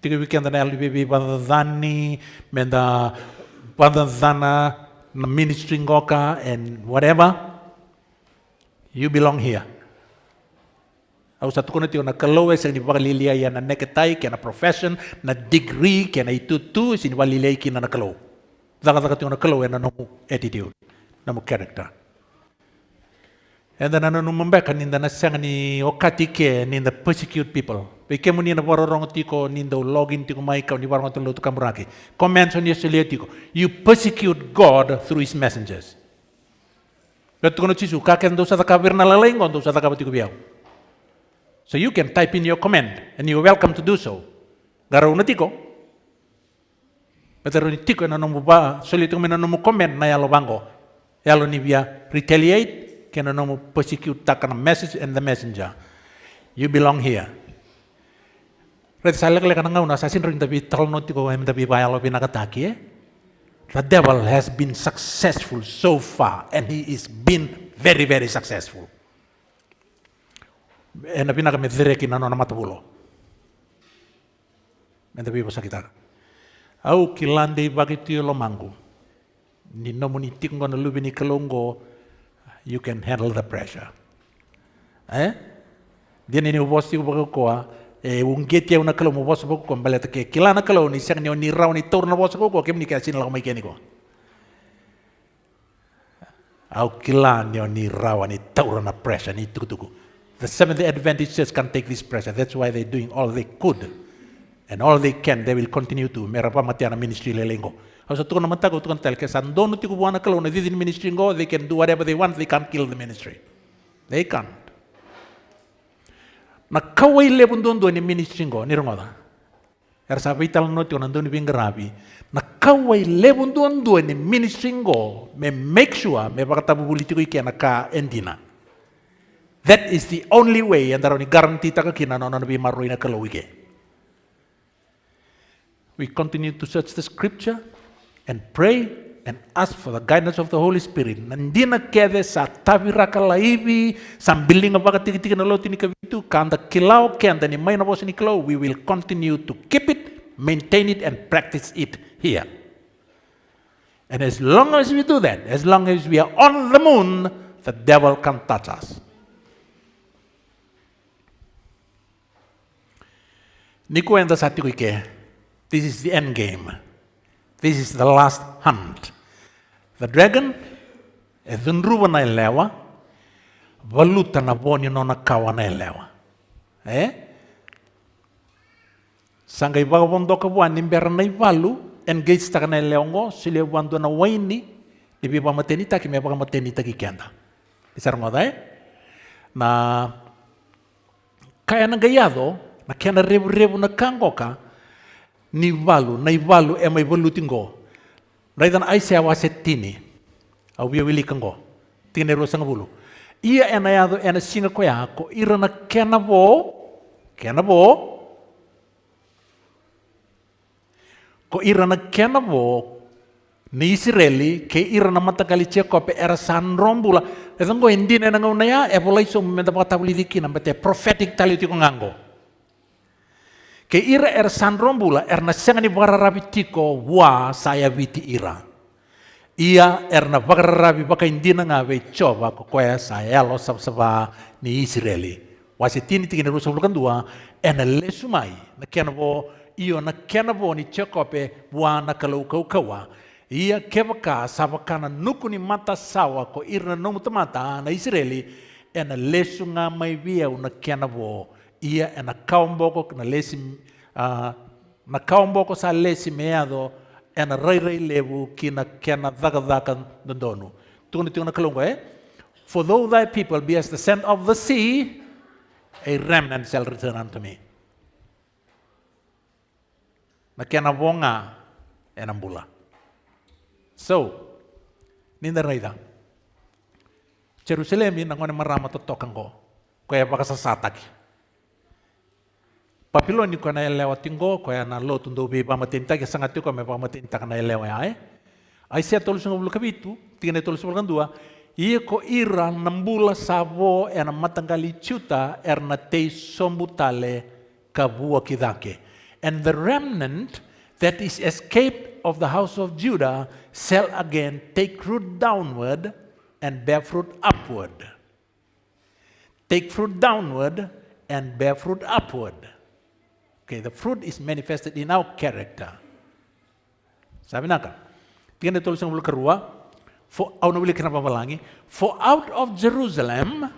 tiga weekend na LBB badani, menda badana na ministry ngoka and whatever, you belong here. Au satu kono tio na kaloe sa ni walilia ya na neketai kena profession na degree kena itu sini walilia kina na kalo. Zaka tio na kaloe na nomu attitude, nomu character. And then anu membeka ninda na sanga ni okati ke ninda persecute people. Bekemu ni na bororong tiko ninda login tiko mai kau ni barang tu lo tu kamuraki. Comments on yesterday tiko. You persecute God through His messengers. Betul kono cisu kaken dosa taka berna lalengon dosa taka batiko biau. So you can type in your comment and you're welcome to do so. Garo na tiko. Pero ni tiko na nomu ba solito na nomu comment na yalo bango. Yalo ni via retaliate kena nomu persecute takana message and the messenger. You belong here. Red salek le kana ngau sasin ring tapi tol no tiko em tapi ba yalo pinakataki The devil has been successful so far and he is been very very successful. Na pinaka me dereki na nona matabulo. Menda bibo sakita. Au kilande bagiti lo mangu. Ni no muni tingo na lubi ni kalongo, you can handle the pressure. Dia ni ubosi ubago koa, ungeti una kalo mo bosi bako baleta ke kilana kalo ni sak ni raw ni tor na bosi ko kem ni kasin la mai keniko. Au kilan ni raw ni tor na pressure ni tukutuku. The Seventh-day Adventist Church can take this pressure. That's why they're doing all they could. And all they can, they will continue to. Merapa matiana ministry lelengo. Hausa tukon naman tago tukon tel kesan dono tiku buana kalau na didin ministry go, they can do whatever they want. They can't kill the ministry. They can't. Na kawai lebun dondo ni ministry go ni rongoda. Ersa vital no tikon dono bingarabi. Na kawai lebun dondo ni ministry go, me make sure me bakatabu bulitiku iki anaka endina. That is the only way and daroni guarantee taka kina no nabi marui na kalawige. We continue to search the scripture and pray and ask for the guidance of the Holy Spirit. Nandina kede sa tabira kalaibi sambiling apa katik-tik na loti ni kabitu kanda kilau kanda ni may na boss ni kilau. We will continue to keep it, maintain it and practice it here. And as long as we do that, as long as we are on the moon, the devil can't touch us. Niku enda satu ike. This is the end game. This is the last hunt. The dragon edunruwa na elewa, valuta na boni nona kawa na elewa. Sangay vagabondo ka buwan nimbera na ivalu, engage ta ka na eleongo, sila wando na waini, libi pa matenita, kime pa matenita kikenda. Isar mo na kaya nagayado, na kaya na rebu na kango ka, ni valu, na ivalu may valuting go. Raidan ay siya waset tini, au biya wili kango. Tingene ro sanga bulu. Ia ena yado ena singa ko yako ira na kenabo ko ira na kenabo ni Israeli ke ira na matakali chekope era san rombula etango indine na ngona ya e bolai so menta bata buli dikina bete prophetic tali ti ko ngango ke ira era san rombula erna sengani bararabi tiko wa saya viti ira ia erna bararabi baka indina ngawe coba ko koya saya lo sab ni Israeli wasi tini tingene rusa bulukan dua ena lesumai na kenabo iyo na kenabo ni chekope wa na kalau kau kawa ia kebaka sabakana nuku ni mata sawa ko irna nomu temata na Israeli ena lesu nga mai via una kenabo ia ena kaumboko na lesi na kaumboko sa lesi meado ena rai lebu kina kena daga dondonu tungni kalungo for though thy people be as the sand of the sea a remnant shall return unto me na kenabo nga ena mbula. So, ninda raida. Jerusalem ni nangone marama totokan ko. Kaya baka sasataki. Papilon ni ko na elewa tinggo kaya na lo tundo be pamatinta ke sangat ko me pamatinta kana elewa ya Ai sia tolu sungo bulu kabitu, tingene tolu sungo dua. Ia ko ira nambula sabo ena matangali chuta erna te sombutale kabua kidake. And the remnant that is escaped of the house of Judah shall again take root downward and bear fruit upward. Take fruit downward and bear fruit upward. Okay, the fruit is manifested in our character. Sabi naka, tingnan ito ulit sa karua, for out of Jerusalem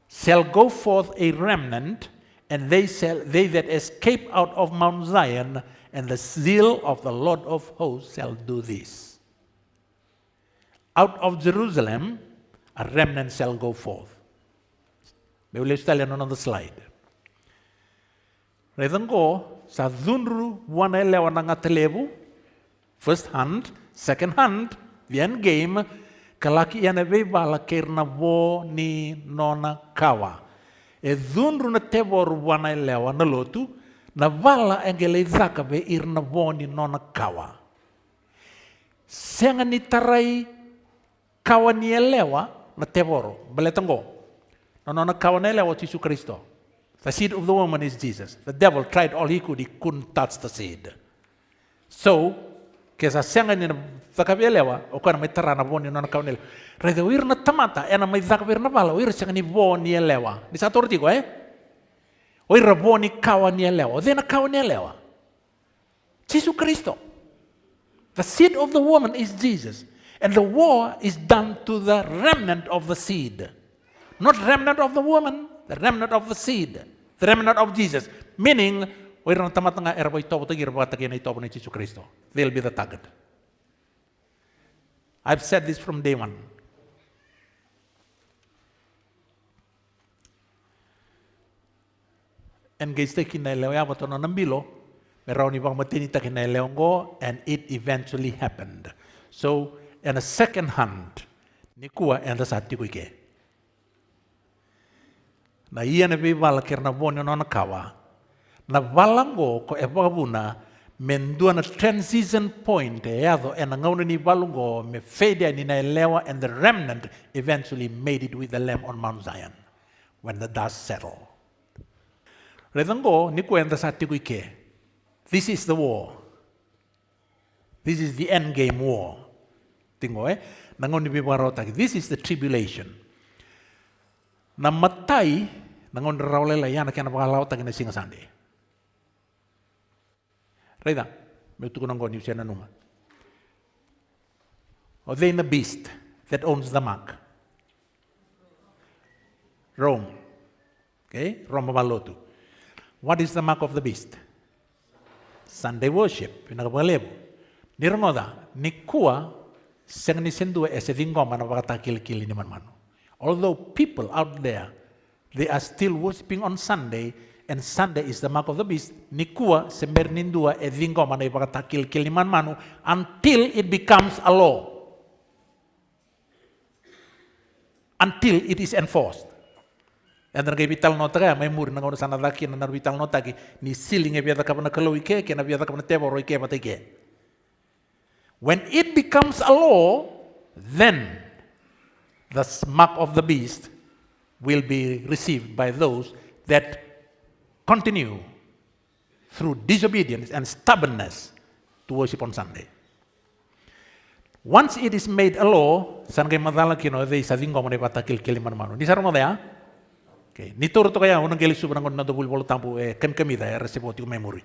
shall go forth a remnant, and they that escape out of Mount Zion, and the zeal of the Lord of hosts shall do this. Out of Jerusalem, a remnant shall go forth. May we study on the slide. Redanggo sa dunru wana lewa nga telebu, first hand, second hand, the end game, kalaki yana bala kirna bo ni nona kawa. E dunru na tebor wana lewa na lotu, na vala engele zakabe irna boni nona kawa. Senga ni tarai kawa ni elewa na teboro. Baletango. Nona kawa na elewa Yesus Kristo. The seed of the woman is Jesus. The devil tried all he couldn't touch the seed. So, kesa senga ni zakabe elewa, o kana may tara na boni nona kawa ni elewa. Rede irna tamata, ena may zakabe irna vala, irna senga ni boni elewa. Di sa tortigo Oi raboni kawa ni elewa. Then a kawa ni elewa. Jesus Kristo. The seed of the woman is Jesus. And the war is done to the remnant of the seed. Not remnant of the woman, the remnant of the seed. The remnant of Jesus. Meaning, oi ran tamat nga erbo ito tagi erbo tagi na ito ni Jesus Kristo. They'll be the target. I've said this from day one. Engage tayo kinailaw yawa to nambilo, meraw ni bang matini tayo kinailaw ngo, and it eventually happened. So, in a second hand, ni kuwa enda sa ati ko ike. Na iya na bibala kirna bonyo no nakawa, na balango ko ebabuna, mendua na transition point, yado, and ngauna ni balungo, me fade ni nailawa, and the remnant eventually made it with the Lamb on Mount Zion, when the dust settled. Redango, ni kwenta sa ati ko ike. This is the war. This is the end game war. Tingo nangon ni bibarota. This is the tribulation. Namatay, nangon rawlela yan, kaya napakalaw tagi na singasandi. Reda, may tuko nangon yung siya nanunga. O they the beast that owns the mark. Rome. Okay, Rome Mabalotu. What is the mark of the beast? Sunday worship. Pinakabalebo. Nirangoda, nikua, siyang nisendua ese dingoma na pakatakil-kili ni man-mano. Although people out there, they are still worshiping on Sunday, and Sunday is the mark of the beast, nikua, semernindua e dingoma na pakatakil-kili ni man-mano, until it becomes a law. until it is enforced. And then vital nota kaya may muri nang sana daki na vital nota ki ni siling e biada kapana kalau ike ke na biada kapana teboro ike matike. When it becomes a law, then the mark of the beast will be received by those that continue through disobedience and stubbornness to worship on Sunday. Once it is made a law, san kay madala kino they sa dingo mo ne patakil kiliman mano. Di sarong ya. Okay, nituro to kaya unang keli subang na dobul bol tampo kan kamida resepoti memory.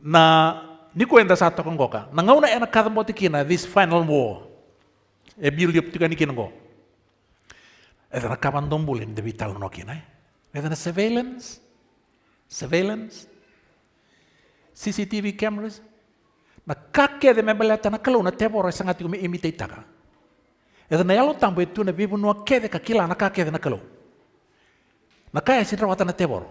Na ni kwenta sa to kong goka. Nangauna ena kadamboti kina this final war. E build tika ni kinongo. Eda na kabandombulin de vital no kina. Eda na surveillance, CCTV cameras. Na kake de mebeleta na kalau na teboro sangat umi imitate taka. Eda na yalo tambo itu na bibu no kede ka kila na kake de na kalau. Na kaya si rawata na teboro.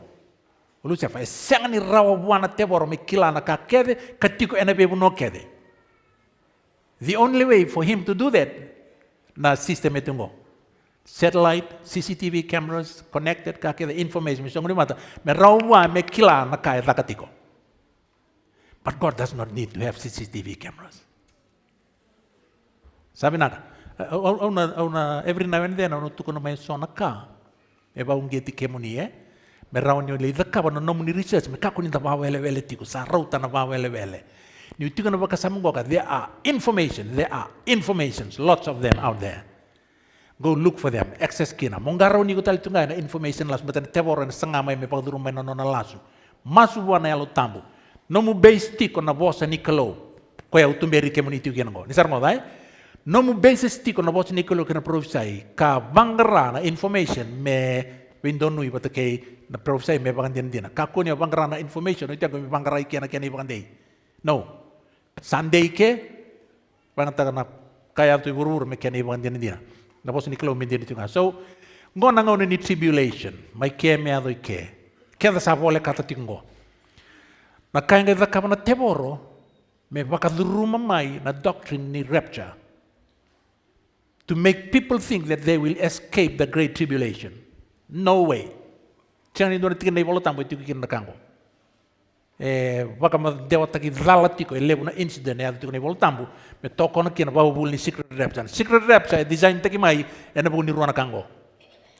Ulu siapa? Sangat ni rawa buana teboro me kila na kake katiko ena bibu no kede. The only way for him to do that na system itu ngo. Satellite, CCTV cameras connected kake the information so ngoni mata me rawa me kila na kaya takatiko. But God does not need to have CCTV cameras. Sabi nada, every now and then, tuko na may sona ka, eba ungeti kemoni me raw nyo le daka ba no muni research me kako ni da ba wele tiko sa rauta na ba wele. Ni tiko na ba kasama goka, there are informations, lots of them out there. Go look for them, access kina. Mongaraw ni ko tal tunga na information las matan teboro na sanga may pagdurumay na lasu. Masu buwan na yalo tambo. No mu base tiko na bosa ni kalau, kaya utumberi kemoni tiko kinango. Nisar mo dai? No mu base tiko na bosa ni kalau kena provisai ka bangara na information me windonu iba kay na provisai me bangan din. Kako niya bangara na information ito ko me bangara ikena kena iba day. No. Sunday ke bangan na kaya tu burur me kena iba din. Na bosa ni kalau me din ito nga. So ngona ngona ni tribulation, may ke me ado ke. Kaya sa bole kata tingo. Na kaya nga kapana teboro, may bakaduruma may na doctrine ni rapture to make people think that they will escape the great tribulation. No way. Tiyan ni doon tikin na ibolo tambo ito kikin na kango. Baka madewa taki dhalatiko elevo na incident na ito na ibolo tambo may toko na kinababul ni secret rapture. Secret rapture design taki may na buong niruan na kango.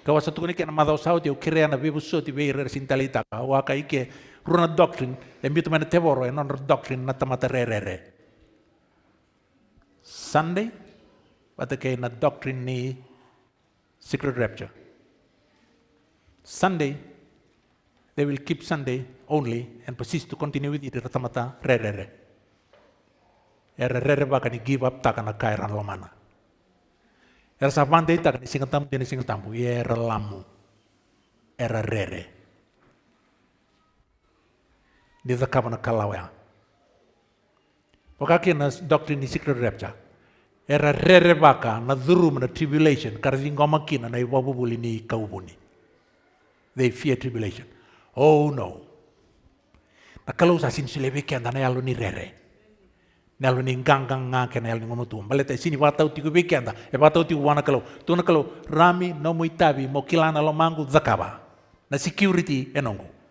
Kawas sa tukuni kaya na madaw sa audio kaya na bibuso ti beira sintalita ka waka ike runa doctrine, embito mana teboro, non doctrine na tamata re. Sunday, pata kay na doctrine ni secret rapture. Sunday, they will keep Sunday only and persist to continue with it tamata re. Re baka ni give up taka na kairan lamana. Sa Monday taka ni singatam, era lamu, era re. Di zakapa na kalawaya. Pokaki na doctrine ni secret rapture. Era rere baka na dhurum na tribulation karadingo makina na iwabubuli ni kaubuni. They fear tribulation. Oh no. Na kalau sa sinsulebe kenda na yalo ni rere. Na yalo ni ganggang nga kena yalo ni ngomutum. Baleta sini watau tiku bekenda. Watau tiku wana kalau. Tuna kalau rami no muitabi mo kilana lo mangu zakaba. Na security enongo.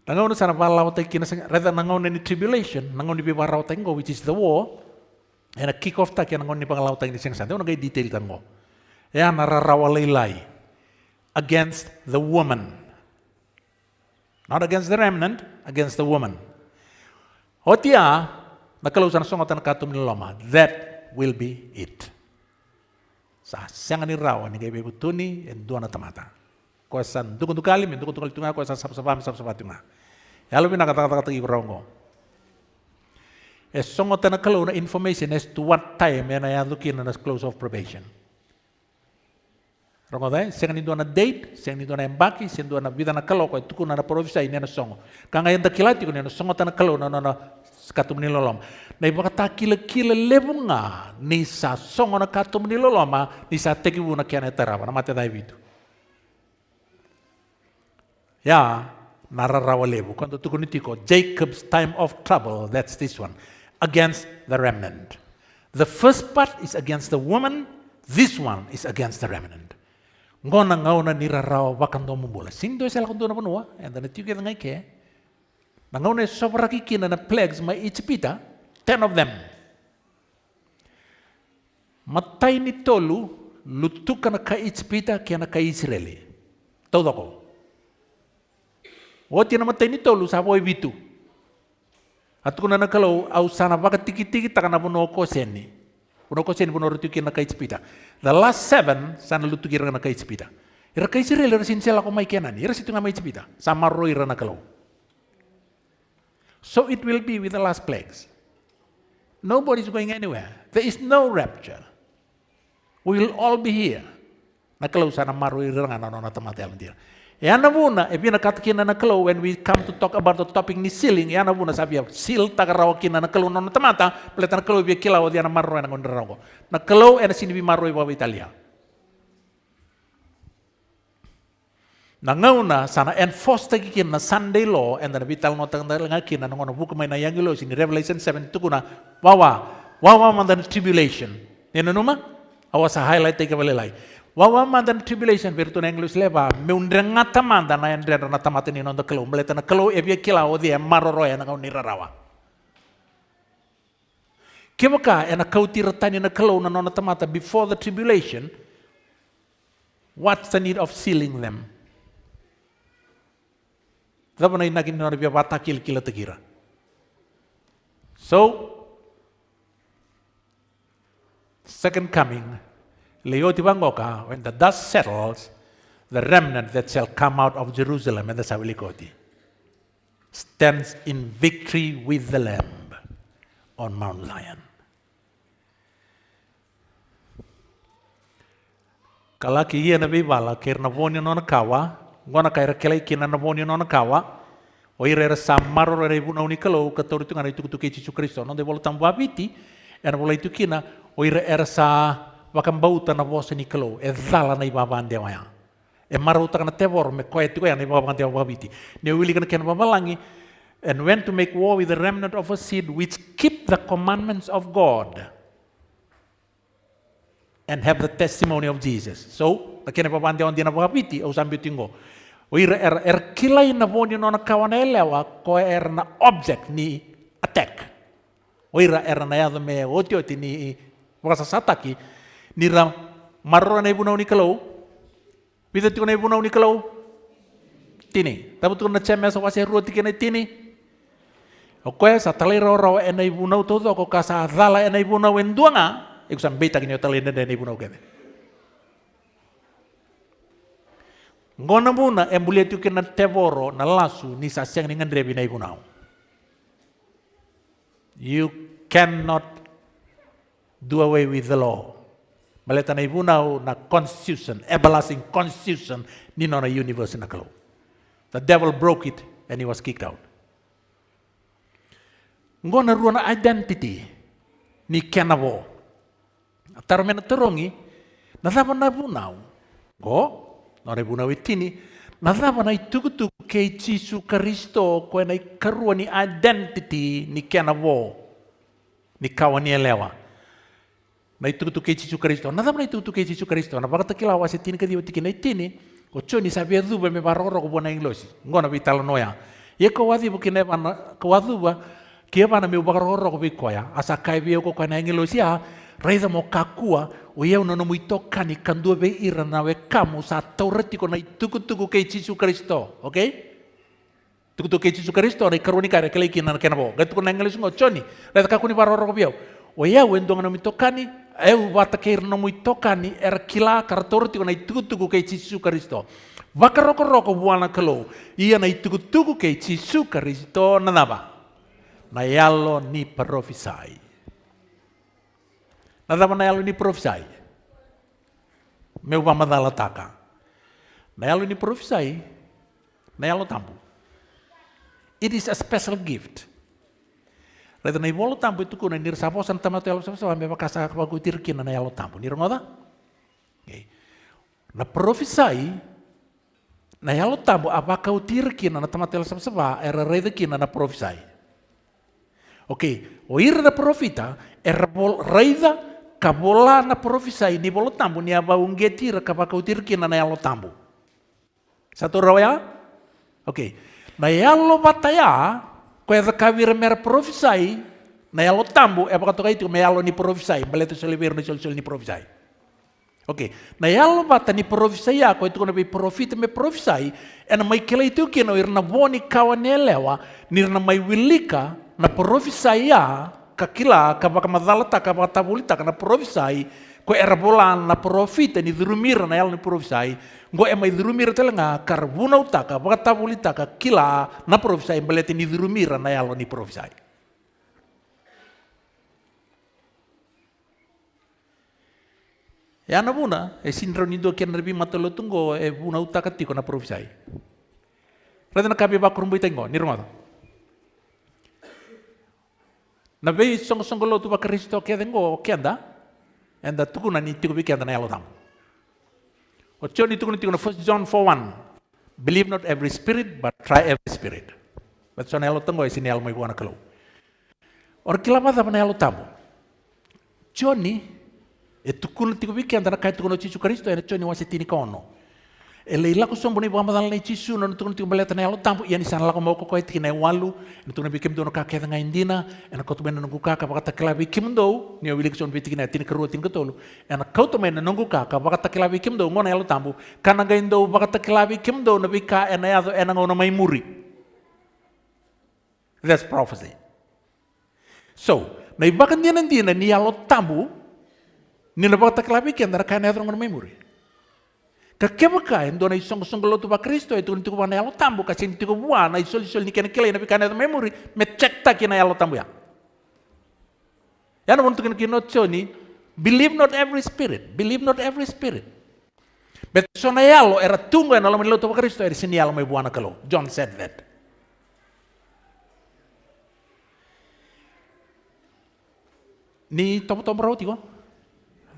Nangaw sana balaw tayo kinasang, rather nangaw na ni tribulation, nangaw ni bibaraw tayo which is the war, and a kick-off tayo nangaw ni pangalaw tayo ni siyang santo, nagay detail tayo. Yan, nararawalaylay against the woman. Not against the remnant, against the woman. O tiya, nakalusan sungatan katum ni loma, that will be it. Sa siyang nirawan, ni kay bebutuni, and doon na tamata. Kuasan dukun tukali tunga kuasan sapsapam tunga. Yalo pinakata ibrong. Songo tanakalo na information as to what time yan ay looking na close of probation. Rongo dai, siyang nido na date, siyang nido na embaki, siyang nido na vida na kalo ko tukun na provisa ini na songo. Kanga yan dakilati ko na songo tanakalo na katum ni lolom. Na iba kata kila lebunga ni sa songo na katum ni loloma ni sa tekibu na kiana tarawa na mate dai bitu. Ya, nararawa lebu. Kung tutukuniti ko, Jacob's time of trouble, that's this one. against the remnant. The first part is against the woman, this one is against the remnant. Ngona ngauna nira rawa wakando mumula. Sindo sel kondo na punua, and then it you get ngai ke. Nangauna sobraki kina na plagues ma ichipita, 10 of them. Matai ni tolu, lutuka na ka ichipita kia na ka Israeli. Todo ko. Wati na matai ni tolu sa boy bitu. At kung na nakalaw, au sana baka tiki-tiki taka na puno ko seni. Puno ko seni puno rutuki na kaispita. The last 7, sana lutuki na kaispita. Ira kaisirel, ira sinsela ko may kenan. Ira situ nga may ispita. Sama ro ira nakalaw. So it will be with the last plagues. Nobody's going anywhere. There is no rapture. We will all be here. Nakalaw sana maro ira nga na tamatayalan dia. Yana muna, e pinakatakin na nakalaw, when we come to talk about the topic ni sealing, yana muna sabi ya, seal tagarawakin na nakalaw na natamata, palita nakalaw biya kilaw, diyan na marroy na kundaraw ko. Nakalaw, e na sinibi marroy ba Italia. Nangauna, sana enforce tagikin na Sunday law, and then vital no tangakin na nangono buka may nayangi law, sini Revelation 7, tukuna, wawa man the tribulation. Yan numa? Awas sa highlight tayo kabalilay. Wawa mandan tribulation virtu na English leva meundreng ngata manda na endreng na tamate ni nondo kelo meleta na kelo ebia kila odi maroroya na kau nirarawa. Kemaka ena kau tiratani na kelo na nona tamata before the tribulation. What's the need of sealing them? Dapa na inagin na bia bata kil kila tegira. So second coming. Leoti bangoka, when the dust settles, the remnant that shall come out of Jerusalem and the Savilikoti stands in victory with the Lamb on Mount Zion. Kalaki iya na bibala kirna voni no nakawa, ngona kaira kelai kina na voni no nakawa, o ira samaro re buna unikalo katoritu ngana itu kutuke Yesus Kristo, no de voltam babiti, ena volai tu kina o ira era sa wakam bauta na vosa ni kalo e dala na ibabande waya e maruta kana tevor me koe tu ya na ibabande wabiti ne wili kana ken babalangi and went to make war with the remnant of a seed which keep the commandments of God and have the testimony of Jesus. So ken babande on dina wabiti o sambitingo o ira kilai na boni no na kawana elewa ko na object ni attack o ira na ya me otioti ni wakasa sataki nira marro na ibuna unikalo pita tiko na ibuna unikalo tini tabu tiko na cheme sa wase ruoti kena tini o koe sa talai rawa ena ibuna todo ko kasa dala ena ibuna wenduanga iku sam beta kinyo talai ena ibuna kene ngona muna embulia tu kena tevoro na lasu ni sa siang ningan rebi na ibuna. You cannot do away with the law. Maleta na ibunau na constitution, everlasting constitution ni na universe na kalo. The devil broke it and he was kicked out. Ngona ruana identity ni kenavo. Tarmena terongi nadapa na bunau. Go, na bunau itini nadapa na itukutuk kay Yesus Kristo ko na karua ni identity ni kenavo ni kawani elewa. Na itukutuk kay Yesus Kristo. Nadapa na itukutuk kay Yesus Kristo. Na bakit kilawa si tini kadi watiki na itini o choni sabi aduba me baroro ko bona inglosi. Ngona vitala noya. Ye ko wadi bukine bana ko aduba kia bana me baroro ko bikoya. Asa kai bio ko kana inglosi a raida mo kakua o ye no muito kani kandu be ira na we kamu sa taurati ko na itukutuk kay Yesus Kristo. Okay? Tukutuk kay Yesus Kristo na karunika re kale kina kenabo. Gatu ko na inglosi ngo choni. Raida kakuni baroro ko bio. O ye wendong na muito kani eu bata keir no muito kani kila kartorti na itukutuku kay Yesus Kristo. Wakaroko buana kalo. Iya na itukutuku kay Yesus Kristo na naba. Na yalo ni prophesy. Nadaba na yalo ni prophesy. Meu bamadala taka. Na yalo ni prophesy. Na yalo tambu. It is a special gift. Reda na ibolo tampo itu kuna nir sapo san tama telo sapo me bakasa bagu tirkin na yalo tampo nir ngoda. Okay. Na prophesy na yalo tampo apakah tirkin na tama telo sapo era reda kin na prophesy. Ok, o ira da profita era raida kabola na profisai ni bolo tambu ni aba ungetira kabakautir kina na yalo tambu. Satu rawaya? Ok, na yalo bataya ko eda kavira mera profisai na yalo tambu e bakato kai tu me yalo ni profisai, baleto solivir ni sol ni profisai. Ok, na yalo bata ni profisai ako itu kono be profita me profisai ena mai kela itu kino irna boni kawane lewa nirna mai wilika na profisai ya kakila kabaka madalata kabaka tabulita kana profisai ko era bolan na profita ni durumira na yalo ni profisai ngo e mai durumira telenga karbuna utaka kabaka tabulita kakila na profisai balete ni durumira na yalo ni profisai. Ya na buna, e sinro nido kian rebi matolo tunggo e buna utaka tiko na profisai. Rada na kabi bakurumbu itengo, ni rumah. Na bei song lo tu ba Kristo kia dengo kianda, enda tukuna ni tiko bi kianda na yalo tam. O choni tukuna tiko na 1 John 4:1. Believe not every spirit, but try every spirit. But so na yalo tango e sini yalo mai buana kalau. Or kilabada na yalo tamu. Choni e tukuna tiko biki antara kai tukuna Cisu Kristo e choni wasi tini kono. E leila ko sombo ni bamba dal nei Cisu no tukuna tiko baleta na yalo tampu ia ni sana lako mau ko tiki na walu e tukuna bikim dono ka keda nga indina e na koto mena nungu ka baka takila bikim do ni wili ko son bitiki na tini kerua tini ketolu e na koto mena nungu ka baka takila bikim do ngona yalo tampu kana ga indo baka takila bikim do na bika e na yado e na ngona mai muri. That's prophecy. So, na ibakan dina ni yalo tampu ni na baka taklabi kian dara kaya netro ngona memori. Kakema kaya ndo na isong lo tu ba Kristo itu ntiku ba na yalo tambu kasi ntiku buwa na isol ni kene kele na bika netro memori me cek ta kina yalo tambu ya. Yan mo tukin kino choni believe not every spirit, believe not every spirit. Bet so na yalo era tungo na lo tu ba Kristo era sini yalo mai buwa na kalo. John said that. Ni topo roti ko.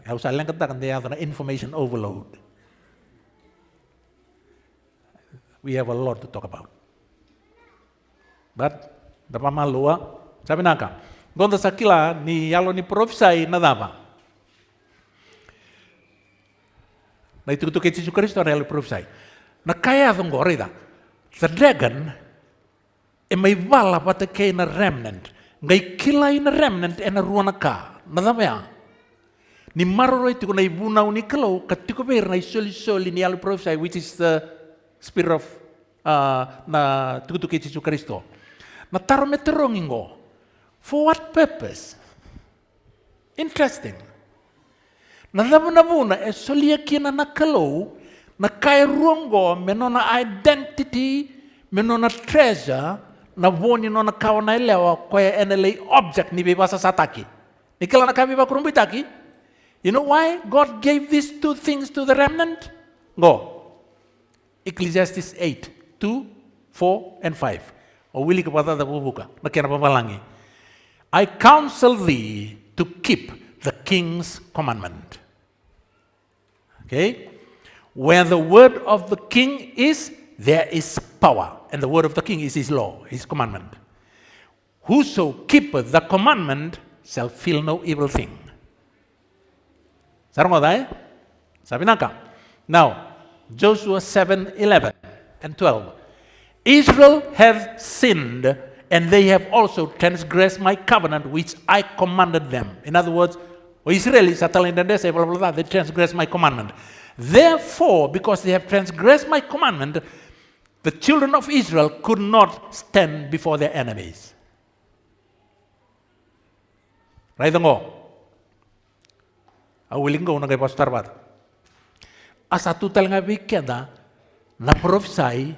Harus saling katakan dia ada information overload. We have a lot to talk about. But dapat malua, sabi naka. Gonta sakila ni yalo ni profisai na dapa. Na itu ke Cisu Kristo na yalo profisai. Na kaya thong gorida. The dragon e mai bala pata kay na remnant. Ngai kilay na remnant e na ruana ka. Na dapa ya. Ni maroro itu na ibuna unikalo katiko ber na isoli ni yalo profisai which is the spirit of na tukutuke Cisu Kristo. Na taro meterongingo. For what purpose? Interesting. Na nabuna e solia kina na kalau na kaya ruongo menona identity menona treasure na voni nona kawa na elewa kwa enelei object ni bebasa sataki. Nikala na kabi ba kurumbitaki? You know why God gave these two things to the remnant? Go. Ecclesiastes 8, 2, 4, and 5. O wili kepada da bubuka. Nakina papalangi. I counsel thee to keep the king's commandment. Okay? Where the word of the king is, there is power. And the word of the king is his law, his commandment. Whoso keepeth the commandment shall feel no evil thing. Sarang oda Sabi naka. Now, Joshua 7:11 and 12. Israel hath sinned, and they have also transgressed my covenant which I commanded them. In other words, Israel is they transgressed my commandment. Therefore, because they have transgressed my commandment, the children of Israel could not stand before their enemies. Right ngo. Awiling ko na kay Pastor Bat. Asa tutal nga bikenda na prophesy.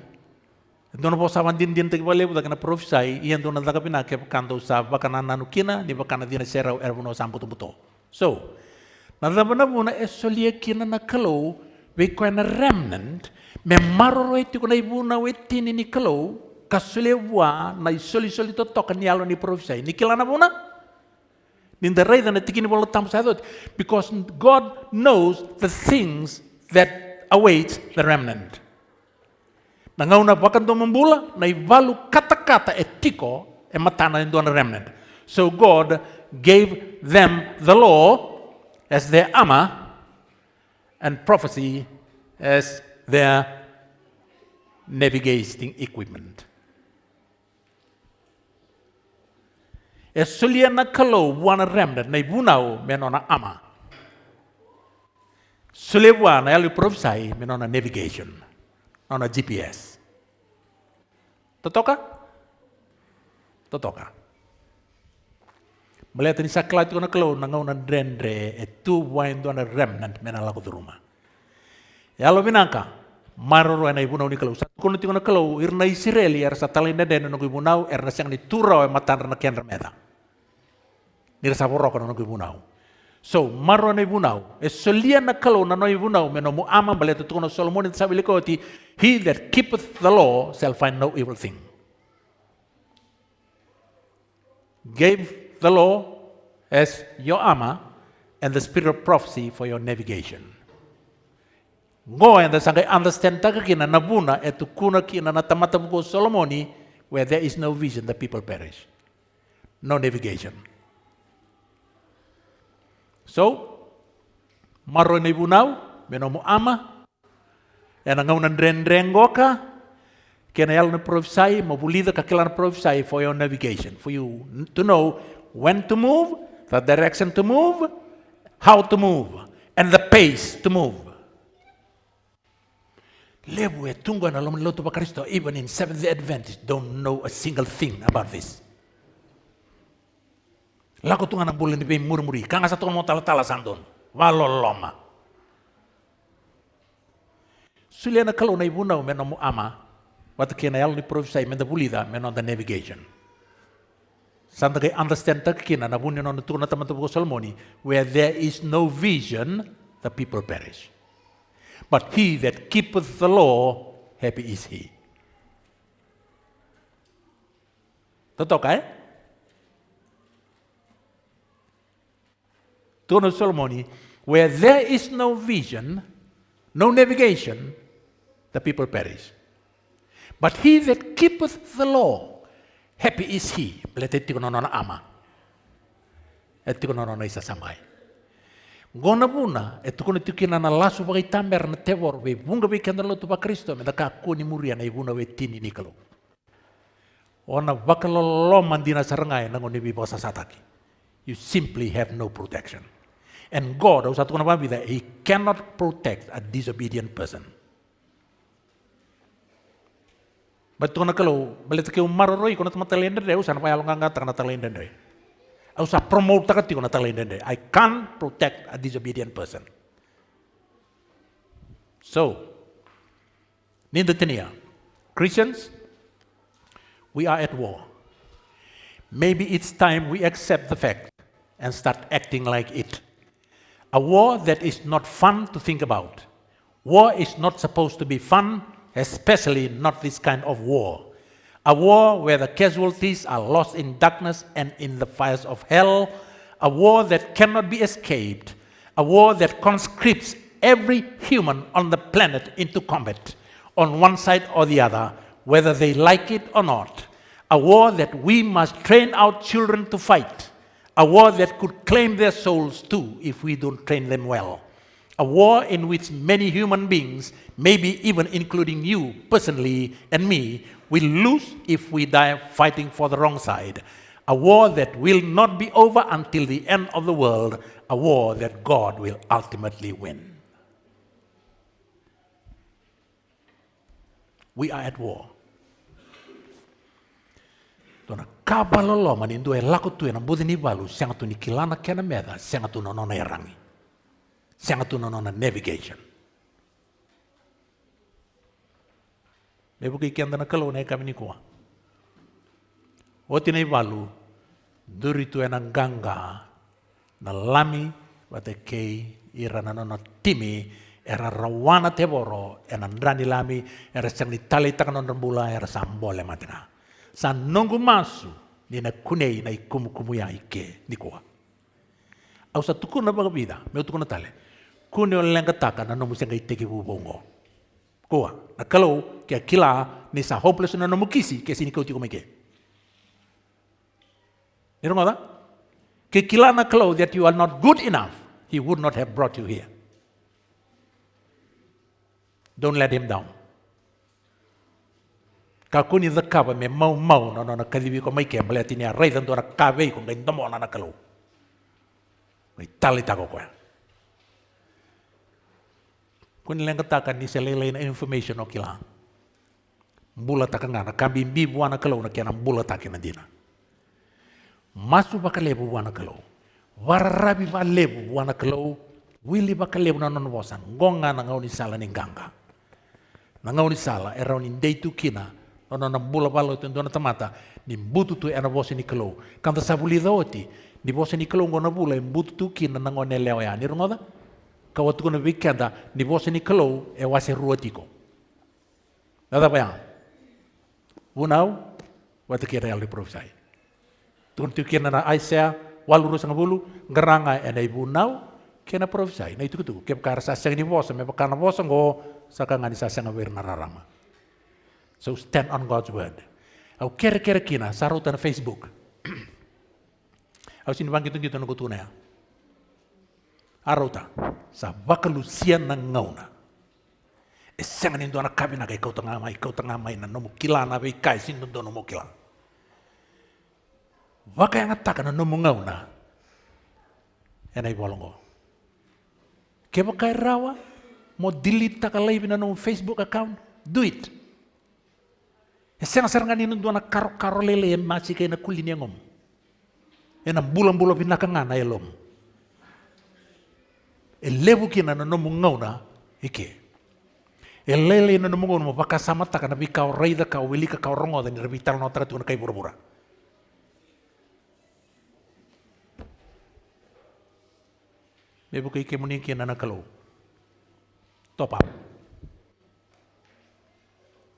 Doon po sa din tagi balebu na prophesy, iyan doon na pinake kanto sa bakana nanukina, di bakana din sera erbuno samputo buto. So, nadamana muna esolia kina na kalo, we ko na remnant, me maroro iti ko na ibuna wetini ni kalo, kasulewa na isoli to kanyalo ni prophesy. Nikila na muna? Nindaray na tikini bolo tam sa dot, because God knows the things that await the remnant. Nangaw na bakan do mambula na ivalu kata-kata etiko e matana doon na remnant. So God gave them the law as their armor and prophecy as their navigating equipment. E suliana kalau wana remnant na ibunau menona ama. Sulewana yalu prophesy menona navigation, nona GPS. Totoka? Totoka. Melihat ini sakla itu na kalau nangau na drendre itu wain do na remnant menala ko rumah. Yalu binangka maroro na ibunau ni kalau satu kono tingona kalau irna Israeli er satalin den no ibunau er na siang ni turau e matan na kian remeta. Nira saboro kono no ibunau. So maroro na ibunau e solia na kalau na no ibunau meno mu ama baleta tukono Solomon it sabili koti, he that keepeth the law shall find no evil thing. Gave the law as your armor and the spirit of prophecy for your navigation. Go and the sangai understand takakina nabuna etu kuna kina na tamata buko Solomoni, where there is no vision, the people perish. No navigation. So, maro na ibunau, menomo ama, and ang unang dren-drengoka, kaya na prophesy, mabulida kakilan prophesy for your navigation, for you to know when to move, the direction to move, how to move, and the pace to move. Lebu e tungo na loto pa Kristo, even in Seventh-day Adventists don't know a single thing about this. Lako tunga ng bulan ni murmuri, kanga sa tunga mo talatala sandon, waloloma. Sulia na kalau na ibunaw menon mo ama, wat kaya na yalo ni prophesy men da bulida menon the navigation. Santa kay understand takina na bunin on tunga na tamatabuko Solomoni, where there is no vision, the people perish. But he that keepeth the law, happy is he. Totoo ka eh? Tunga Solomoni, where there is no vision, no navigation, the people perish. But he that keepeth the law, happy is he. Belete tiko nono na ama. Et tiko nono na isa samay. Gona buna, et tiko na na lasu bagay tamer na tewor, we bunga we kendalo tu pa Kristo, me daka kuni muria na ibuna we tini nikalo. Ona bakalolo mandina sarangay nangon ni bibo sa sataki. You simply have no protection. And God, usat ko na ba he cannot protect a disobedient person. But kung nakalo, balit kayo maroroy, kung natamatayin na rin, usan pa yalong nga nga natalayin na rin. Usa promote ka ti kung natalayin na rin. I can't protect a disobedient person. So, nindotiniya, Christians, we are at war. Maybe it's time we accept the fact and start acting like it. A war that is not fun to think about. War is not supposed to be fun, especially not this kind of war. A war where the casualties are lost in darkness and in the fires of hell. A war that cannot be escaped. A war that conscripts every human on the planet into combat, on one side or the other, whether they like it or not. A war that we must train our children to fight. A war that could claim their souls too if we don't train them well. A war in which many human beings, maybe even including you personally and me, will lose if we die fighting for the wrong side. A war that will not be over until the end of the world. A war that God will ultimately win. We are at war. Tuna kabalolo manindu e lako tu e na budi ni balu sianga tu ni kilana kena meda sianga tu no nona erangi sianga tu no nona navigation. Lebu ki kianda na kalau na kami ni kuwa. Oti na balu duri tu e na ganga na lami wate kei ira na nona timi era rawana teboro e na ndrani lami era siang ni tali takanon rambula era sambole matina. Sa nongu masu ni na kunei na ikumukumu ya ike ni kuwa. Au sa tuku na baga vida, meu tuku na tale. Kune o lenga taka na nomu senga iteki bubongo. Kuwa, na kalau kia kila ni sa hopeless na nomu kisi ke sini kau tiko meke. You know that? Ke kilana kalau that you are not good enough, he would not have brought you here. Don't let him down. Ka kuni the kaba me mau no na kalibi ko mai ke male tinia rai dan dora kabe ko ngai ndomo na kalau. Ngai tali ta ko ko. Kuni lenga taka ni selele information o kila. Bula takanga na kambi mbi buana kalau na kena bula takina dina. Masu bakalebu buana kalau. Wararabi ba lebu buana kalau. Wili bakalebu na non bosan. Gonga na ngauni sala ni ganga. Na ngauni sala era ni deitu kina. Ono na bula balo tu dona tamata ni butu tu era bosi ni kalau. Kanta sabuli doti ni bosi ni kalau ngona bula butu tu kina na ngone leo ya ni rongoda. Kawatu kuna weekenda ni bosi ni kalau e wase ruatiko. Nada pa yan. Unau watu kira real profesai. Tuan tu kira na Aisyah walurus ngabulu ngeranga ena ibu nau kena profesai. Na itu kutu ke perkara sasang ni bosa me perkara bosa ngo sakanga ni sasang ngawir nararama. So stand on God's word. Au kira-kira kina sarutan Facebook. Au sini bang gitu nunggu tuna ya. Arauta sa bakalu sian na ngauna. Esangan indo anak kabina kay kau tengah mai na nomu kila na be kai sin do nomu kila. Waka yang ataka na nomu ngauna. Enai bolongo. Keba kai rawa mo delete taka live na nomu Facebook account, do it. Esangan indo anak karo lele masih kay na kulini ngom. Ena bulan-bulan pinakangana elom. Elebu kina na nomu ngauna ike. Elele na nomu ngauna baka sama taka na bikau raida kau wilika kau rongo dan rebital no tara tu na kai bura-bura. Lebu kai kemuni kina na kalau. Top up.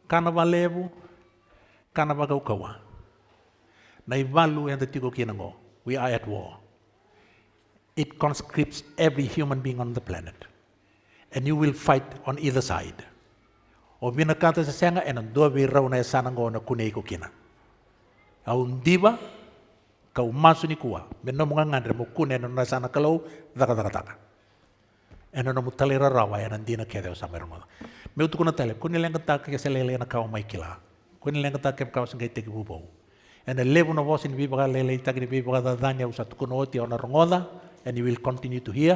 Kana ba lebu, kana ba kau kawa. Na ivalu yang tetigo kina ngo. We are at war. It conscripts every human being on the planet. And you will fight on either side. O bina kata sa senga enang dua birau na sana ngo na kunei ko kina. Au ndiba kau masu ni kuwa. Beno mga ngandre mo kune na sana kalau daka. Eno na mutalera rawa enang dina kede o samero mo. Meu tu kuna tele kune lenga taka ke selele na kau mai kila. Kune lenga taka ke kau sengai teki bubau. Ena levu na vosi ni bibaga lele itaki ni bibaga dadanya usat kuno oti ona rongoda. And you will continue to hear,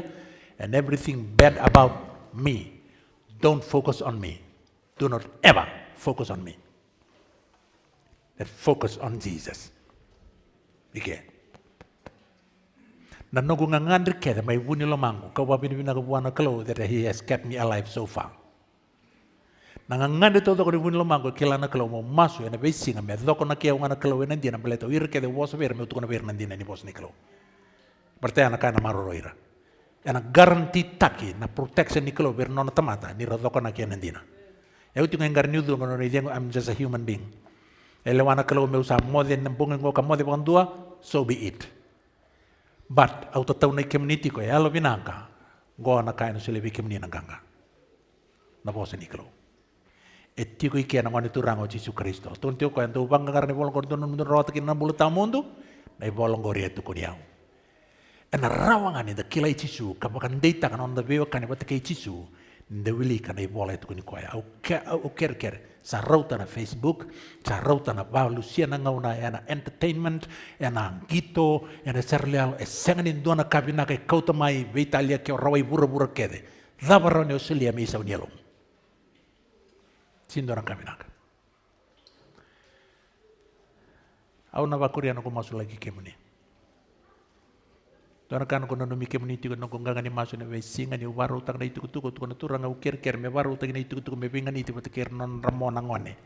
and everything bad about me, don't focus on me. Do not ever focus on me. But focus on Jesus. Again. Na nogu ngangandri keda may wuni lomango, kawabini binagabuana kalo that he has kept me alive so far. Nangangandri todo ko wuni lomango kila na kalo mo masu ena besinga me doko na kia ngana kalo ena dina beleto ir kede woso ver me utukona ver nandina ni bos ni kalo. Berarti anak kana maroroira. Anak garanti taki na protection ni kalau bernon tamata ni radoko na kian nandina. Eu tinga ngar nyudu ngono ni jengo I'm just a human being. Elewana kalau me usa mode nembungan ngo ka mode bandua so be it. But auto tau na community ko alo binangka. Go na kaino sile bi community na ganga. Na bosa ni kalau. Eti ko ikiana ngoni turango Yesus Kristo. Tuntio ko ento bang ngar ni bolong ko tunun rota kin na bulu tamundu. Na bolong ko rietu ko niau. Ena rawangan ida kila ichisu kapakan data kan onda bewa kan ibata ke ichisu nda wili kan ibola itu kuni koya au ker sa rauta na Facebook sa rauta na ba Lucia na ngauna ena entertainment ena gito ena serleal esengan indona kabina ke kauta mai beitalia ke rawai bura kede dabarone oselia mi sa unielom sindora kabina au na bakuriano ko masu lagi kemuni. Tuan kan kono no mike muniti kono konga ngani masu na wesinga ni waru tang na itu kutu kono turanga ukir me waru tang na itu kutu me pinga ni tiba tekir non ramona ngone.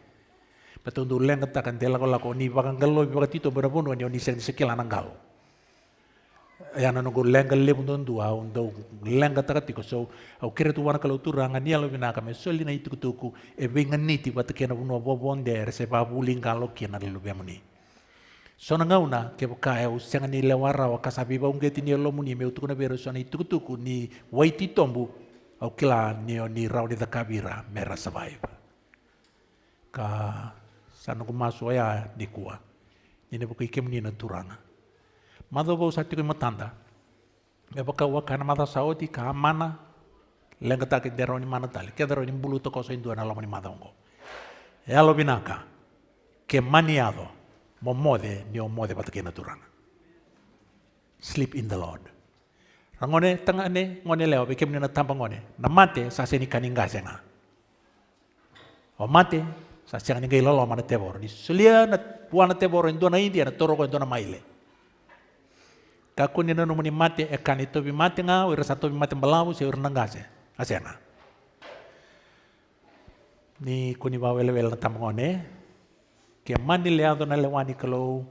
Patundu leng katakan tela ko lako ni bakang galo bi bakatito berabono ni oni sen sekila nanggal. Ya nanu go leng galle bundon dua undo leng katakatiko so au kire tu wana kalau turanga ni alo binaka me soli na itu kutuku e pinga ni tiba tekir no bobonde se babuling kalo kina lu bemuni. Sona ngauna ke baka eu senga ni lewara wa kasabi ba ungeti ni lo muni meu tukuna bero sona itukutuku ni waiti tombu au kila ni raudi da kabira mera survive ka sanu kumasu ya di kuwa ini buku ikem ni na turana Mado bau sati ko matanda. Me baka wakana mata saoti ka mana lenga taki deroni mana tali. Ke deroni bulu to koso indua na lamani madongo. E alo binaka ke maniado mo mode ni o mode patakena turanga. Sleep in the Lord. Rangone tanga ne ngone leo be kemni na tampa ngone. Na mate sa seni kaninga senga. O mate sa senga ninga ilolo mana tebor. Ni sulia na buana tebor indua na India na toro ko indua na maile. Kaku ni nanu muni mate e kanito bi mate nga o rasa to bi mate balawu se urna ngase. Asena. Ni kuni ba wele na tampa ngone. Ke mani leado na lewani kalau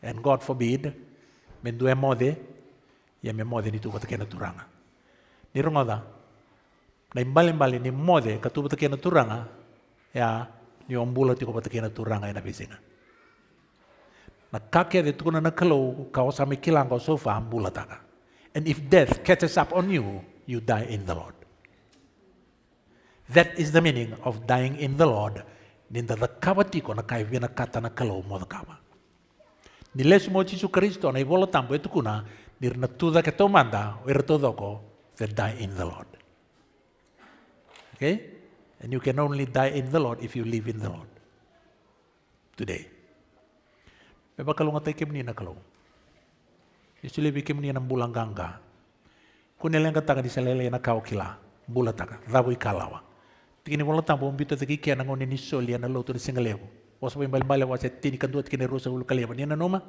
and God forbid men due mode ya me mode ni tu patakena turanga. Ni rongoda. Na imbali ni mode ka tu patakena turanga ya ni ombula ti ko patakena turanga ina bisinga. Na kake de tukuna na kalau kau sami kilang kau sofa ambula taka. And if death catches up on you, you die in the Lord. That is the meaning of dying in the Lord. Ninda da kawa tiko na kai vina kata na kalau mo da kawa. Ni lesu mo Jesu Kristo na ibola tambo etu kuna nir na tuda ke tomanda o ira todoko that die in the Lord. Okay? And you can only die in the Lord if you live in the Lord. Today. Beba kalunga tay kimni na kalung. Yesu lebi kimni na bulang gangga. Kunelenga taka di salele na kau kila. Bula taka. Dhabu ikalawa. Tikini bola tambo umbito tiki kia na ngone ni soli na loto ni singalebu. Wasu bali wase tini kanduat kini rosa ulu kaleba ni na noma.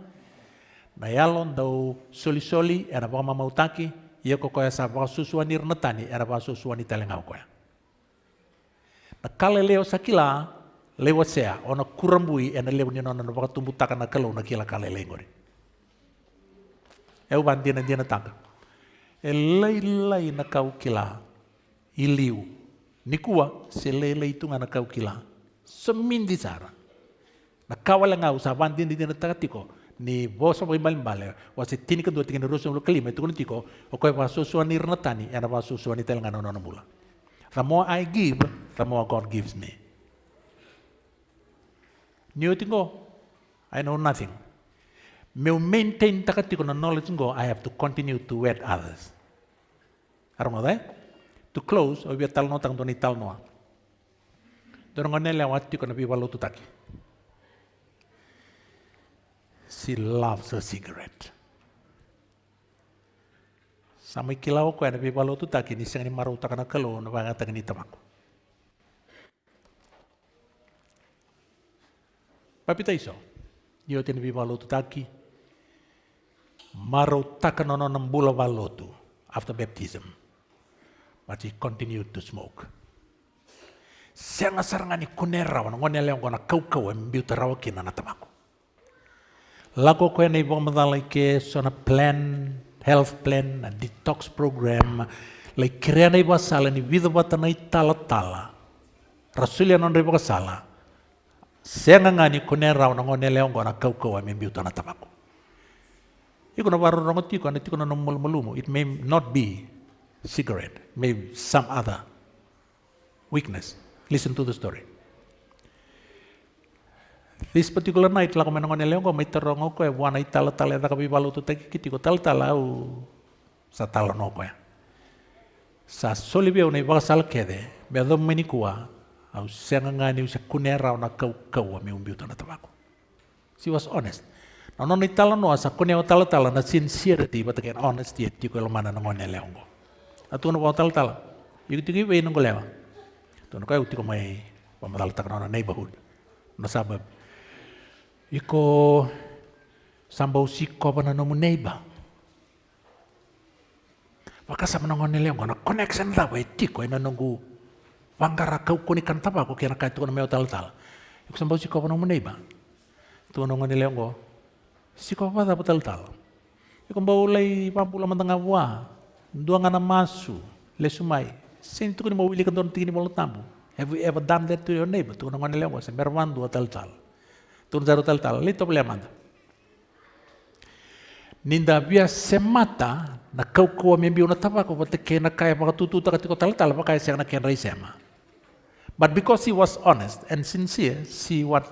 Na yalon dau soli era ba mama utaki ia ko koya sa ba susuani rnatani era ba susuani talengau koya. Na kale leo sakila lewa sea ona kurambui ena leo ni nona na ba tumbu taka na kalau na kila kale lengori. Eu bandina dina taka. E lai na kau kila iliu. Nikua se lele itu na kau kila. Semindi sara. Na kawala nga usapan din na takatiko ni bosa mo imbali wasi tini kan dua tiga neruso lo kelima itu kan tiko o koy pa susuani rnatani ana pa susuani telanga no mula. The more I give, the more God gives me. Niyo tingo, I know nothing. Meu maintain takatiko na knowledge ngo, I have to continue to wed others. Arong to close, o biya talno tang doni talno. Dorong nele awati ko na biwalo tutaki. She loves a cigarette. Sampai kilau ko na bibalo tu taki ni sing ni maru takana kalo na banga tagni tamako. Papita iso. Yo tin bibalo tu taki. Maru takana no nambula balotu after baptism. But he continued to smoke. Siang asarangani kunera wana ngone leong kona kau embiuta rawakina na tamako. Lago ko na ibang madalay ke so na plan, health plan, na detox program, lay kaya na iba sala ni vida bata na itala-tala. Rasulia non riba kasala. Siya nga ni kunera na ngone leong ko na kau embiuta na tamako. Iko na baro rongot tiko na tiko na malumo. It may not be cigarette, maybe some other weakness. Listen to the story. This particular night, la kumenangon leong ko may tarong ko buwan ay tala-tala da kabi balo to teki kiti ko tala-tala o sa talon ko ya. Sa solibyo na ibasal kede, bedo menikua au senga ngani sa kunera na kau mi umbiuto na tabako. She was honest. Na non itala no sa kuneo tala-tala na sincerity but again honesty ti ko lamana ngon leong ko. Atu no tala-tala. Yugiti we nong lewa. Tuno ko uti ko may pamadalta na neighborhood. Na sabab iko sambau siko pa na nomu neighbor. Baka sa manangon nila yung connection la way tiko ina nungu wangara kau kunikan tapa ko kaya nakait ko na may tal-tal. Iko sambau siko pa nomu neighbor. Tunongon nila yung siko pa dapat tal-tal. Iko baulay pampula mantangawa. Dua nga na masu. Lesumay. Sin tuko ni mawili ka doon tingin mo tambo. Have you ever done that to your neighbor? Tunongon nila yung merwan dua tal-tal. Turun zaro tal-tal, lito problema. Ninda bia semata na kau membiu na tabako but kena kaya makatututa katiko tal-tal pa kaya siya na kena sema. But because he was honest and sincere, see what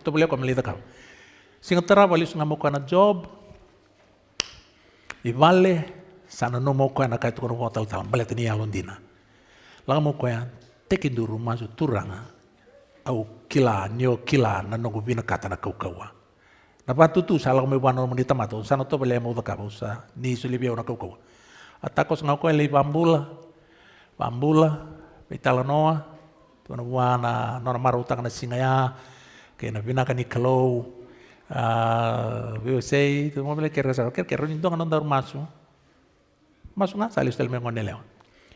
to boleh ko malita ka. Singa tara walis nga mo ka na job, I vale sana no mo ko na kai tu ko tal tal bale tani alondina. Langa mo ko ya teki duru masu turanga au kila nio kila na no vina kata na kaukawa. Na patu tu sala me wano mo nita mato sana to bale mo ka usa ni su libia na kaukawa. Atakos ngau ko le bambula betala noa tu na wana no maru tanga na singaya ke na vina ka ni kalau sei tu mo bale ke resa ke ron ndonga no dar masu nga sali stel me ngone leo.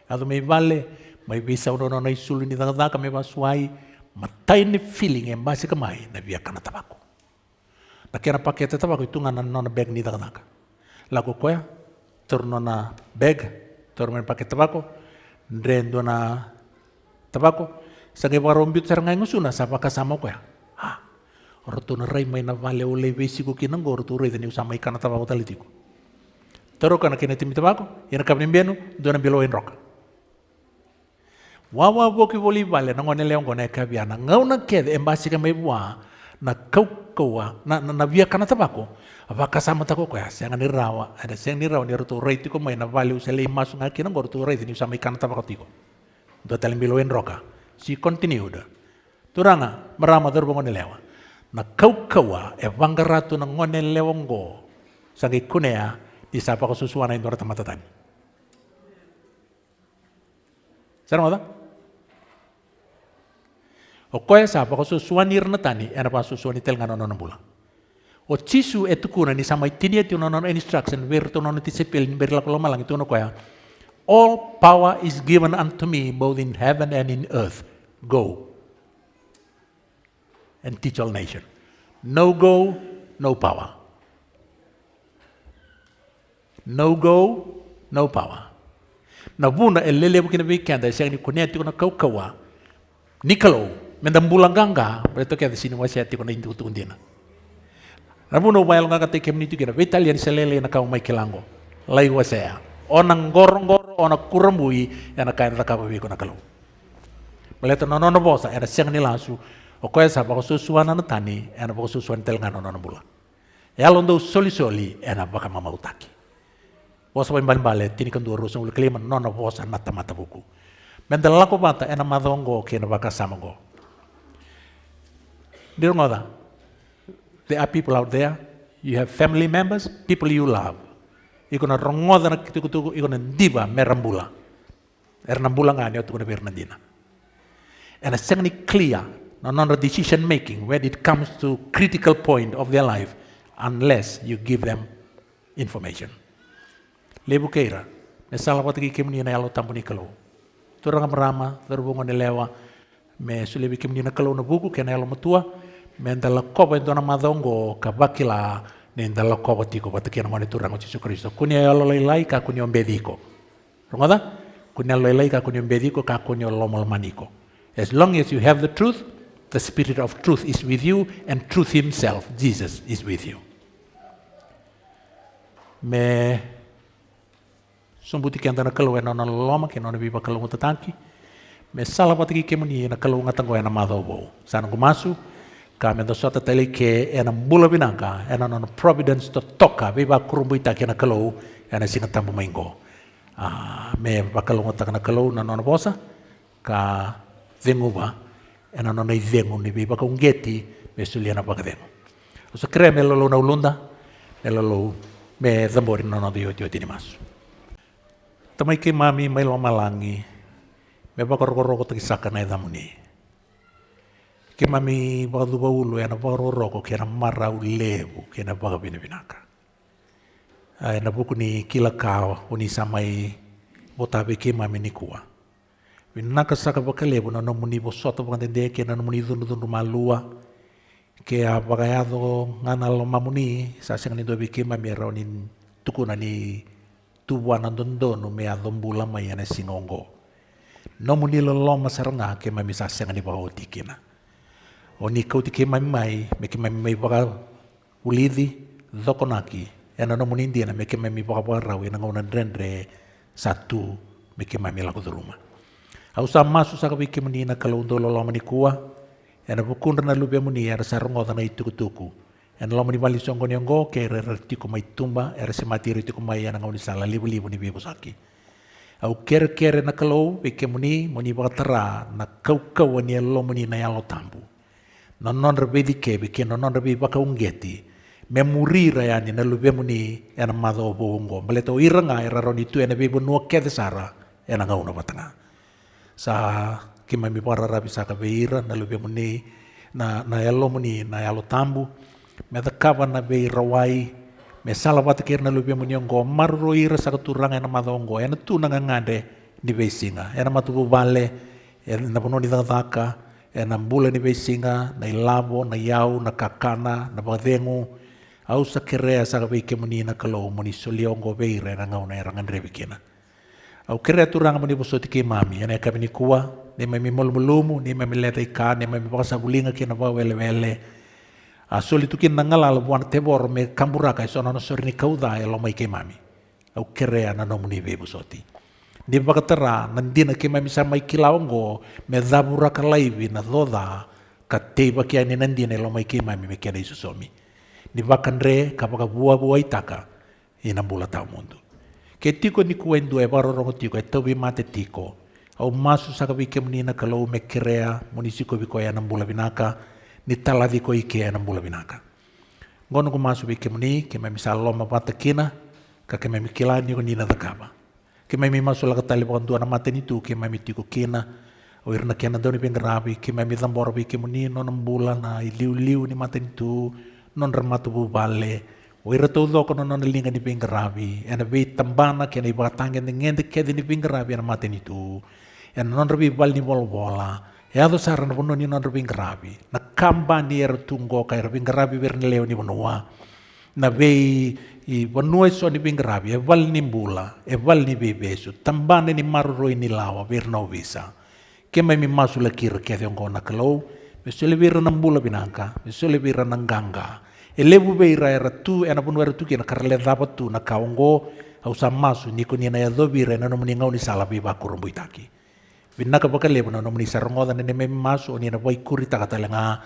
Ado me vale mai bisa uno na isulu ni tanga ka me basuai matai ni feeling e basi ka mai na via kana tabako. Na kera pakete tabako itu ngana nona bag ni tanga ka. Lago koya torno na bag torno na pakete tabako ndrendo na tabako sange warombit saranga ngusuna sapa ka sama koya. Ha orto na rai mai na vale ole besi ko kinang orto rai tani usama ikana tabako talitiko. Toro kana kena timi tabako ina kabni mbenu dona bilo en roka. Wawa boki voli vale na ngone leong ngone kabiana ngau na kede embasi ka mebua na kaukawa na via kana tabako apaka sama tako ko ya senga ni rawa ada seng ni rawa ni roto rate ko mai na vale usele masu ngaki na roto rate ni usama kana tabako tiko do talim bilo en roka si continue da turanga marama dor ngone lewa na kaukawa e vangaratu na ngone lewongo sangi kunea isapa ko susuana indora tamatatan. Sarang ada? O koe sapa ko susuani irnatani ena pa susuani tel ngano nono bulang. O cisu etu kuna ni sama itinia tu nono instruction ver tu nono tisepil ni berlaku lama lang itu no koe. All power is given unto me both in heaven and in earth. Go and teach all nation. No go, no power. No go, no power. Na buna elele bukina weekend siang ni kuneti kuna kaukawa. Nikalo mendam bulang ganga, beto kaya sini wasiati kuna intu tundina. Na buna bayal ganga te kemni tu kina Italian selele na kau mai kilango. Lai wasaya. Onang gorong ona kurambui yana kaya na kapawi kuna kalau. Meleto nono bosa yana siang ni lasu. O koe sa bako susuana na tani yana bako susuan tel ngano nono bulang. Ya londo soli yana baka mamautaki. Vosa bale tini kan dua rusung klima nona vosa mata buku. Mendela ko bata ena madongo kena baka samango. Dirungoda. There are people out there. You have family members, people you love. Iko na rongoda na kitukutuku iko na diba merambula. Ernambula ngani otu kuna bernandina. And it's certainly clear non decision making when it comes to critical point of their life unless you give them information. Lebu keira, me sala pati kemni na yalo tampu ni kalau. Turang merama, terbungan lewa, me sulebi kemni na kalau na buku kena yalo matua, me ndala koba ndo na madongo kabakila, ne ndala koba tiko pati kena ngone turang o Yesu Kristo. Kunia yalo lailai ka kunyo mbediko. Rungada? Kunia lailai ka kunyo mbediko ka kunyo lomal maniko. As long as you have the truth, the Spirit of truth is with you, and truth Himself, Jesus, is with you. Me sumbuti kenda na kalau ena na loma ke nona biba kalau tatanki me sala pati ke muni na kalau ngatango ena madobo sana gumasu ka me do sota tele ke ena bula binanga ena nona providence to toka biba kurumbu ita ke na kalau ena singa tambu maingo me ba kalau ngata na kalau na nona bosa ka denguba ena nona idengu ni biba ka ungeti me suliana ba kademo so creme lolo na ulunda lolo me zambori nona dio tini masu. Tamai ke mami mai lo malangi, me bakor-koroko takisaka na idamuni. Ke mami bakadu baulu ya na bakor-koroko ke na marau lebu ke na baka binabinaka. Ay na buku ni kila kao uni samai botabe ke mami ni kuwa. Binaka saka baka lebu na nomuni bosoto bakandende ke na nomuni dunu malua ke a bakayado ngana lo mamuni sasang ni dobi ke mami raunin tukuna ni tubuan andondono me adombula mai ane singongo. No muni loloma saranga ke mami sasang ni baho tikina. Oni kau tike mai me ke mami baka ulidi dokonaki. Ena no muni indiana me ke mami baka rawi na ngona rendre satu me ke mami laku rumah. Au sa masu sa ke muni na kalau ndo loloma ni kuwa. Ena bukun na lubia muni era sarungo na itukutuku. En lo mani bali songo ni ngo ke re tiko mai tumba e se mati tiko mai ana ngoni sala libu ni bibu saki. Au kere na kalau be ke muni batara na kau ni lo muni na yalo tambu. Na non rebedi ke be ke non rebi baka ungeti. Me murira ya ni na lube muni ena mado bongo. Meleto iranga era roni tu ena bibu nuo ke sara ena ngauna batanga. Sa kima mi para rabi saka beira na lube muni na yalo muni na yalo tambu. Me da kava na be rawai me sala wata kir na lube muni ngo marro ira saka turanga ena mado ngo ena tu na ngande ni be singa ena matu bale ena pono ni daka ena mbula ni be singa na ilabo na yau na kakana na badengu au sakerea saka be ke muni na kalau muni solio ngo be ira na ngauna era ngandre bikena au kere turanga muni bosoti ke mami ena ka bini kuwa ni me molmulumu ni me leta ika ni me basa bulinga kina ba wele soli tu kin nangala lo buan tebor me kamburaka so no sorni kauda e lo mai ke mami au kere ana no muni be bosoti ni bakatara nandina ke mami sama ikilawongo me dabura ka laivi na doda ka teiba ke ani nandina lo mai ke mami me kere isu somi ni bakandre ka baka bua itaka ina bula tau mundo ke tiko ni kuendu e baro rongo tiko e tobi mate tiko au masu saka bike munina kalau me kerea munisiko biko ya nambula binaka ni taladi ko ike ya nambula binaka ngono ko masu bike muni ke mami saloma patakina ka ke mami kilani ko nina takaba ke mami masu la katali bon tuana mate ni tu ke mami tiko kina o irna kena doni bengarabi ke mami tambor bike muni no nambula na liu ni mate ni tu non ramatu bubale o ira todo ko non linga ni bengarabi ena be tambana ke ni batanga ngende ke ni bengarabi na mate ni tu ena non rabi bal ni bola e ado sara na bono ni non rabi ngarabi na kamba ni era tungo ka rabi ngarabi ver ni leo ni bonua na be i bonua so ni bengarabi e val ni mbula e val ni bebeso tambane ni marro ni lawa ver no visa ke mai mi masu la kira ke de ngona kalau besole vir na mbula binaka besole vir na nganga e lebu beira era tu ena bono era tu ke na karle dapat tu na kaongo au sa masu ni ko ni na ya dobira na no mni ngau ni sala bi ba kurumbu itaki vinaka baka lebu na no mni sarongo da ne me masu ni na boy kuri takatalenga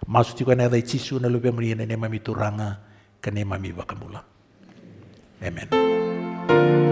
masu ti ko na dai chisu na lube mri ne mami turanga kane mami bakamula amen.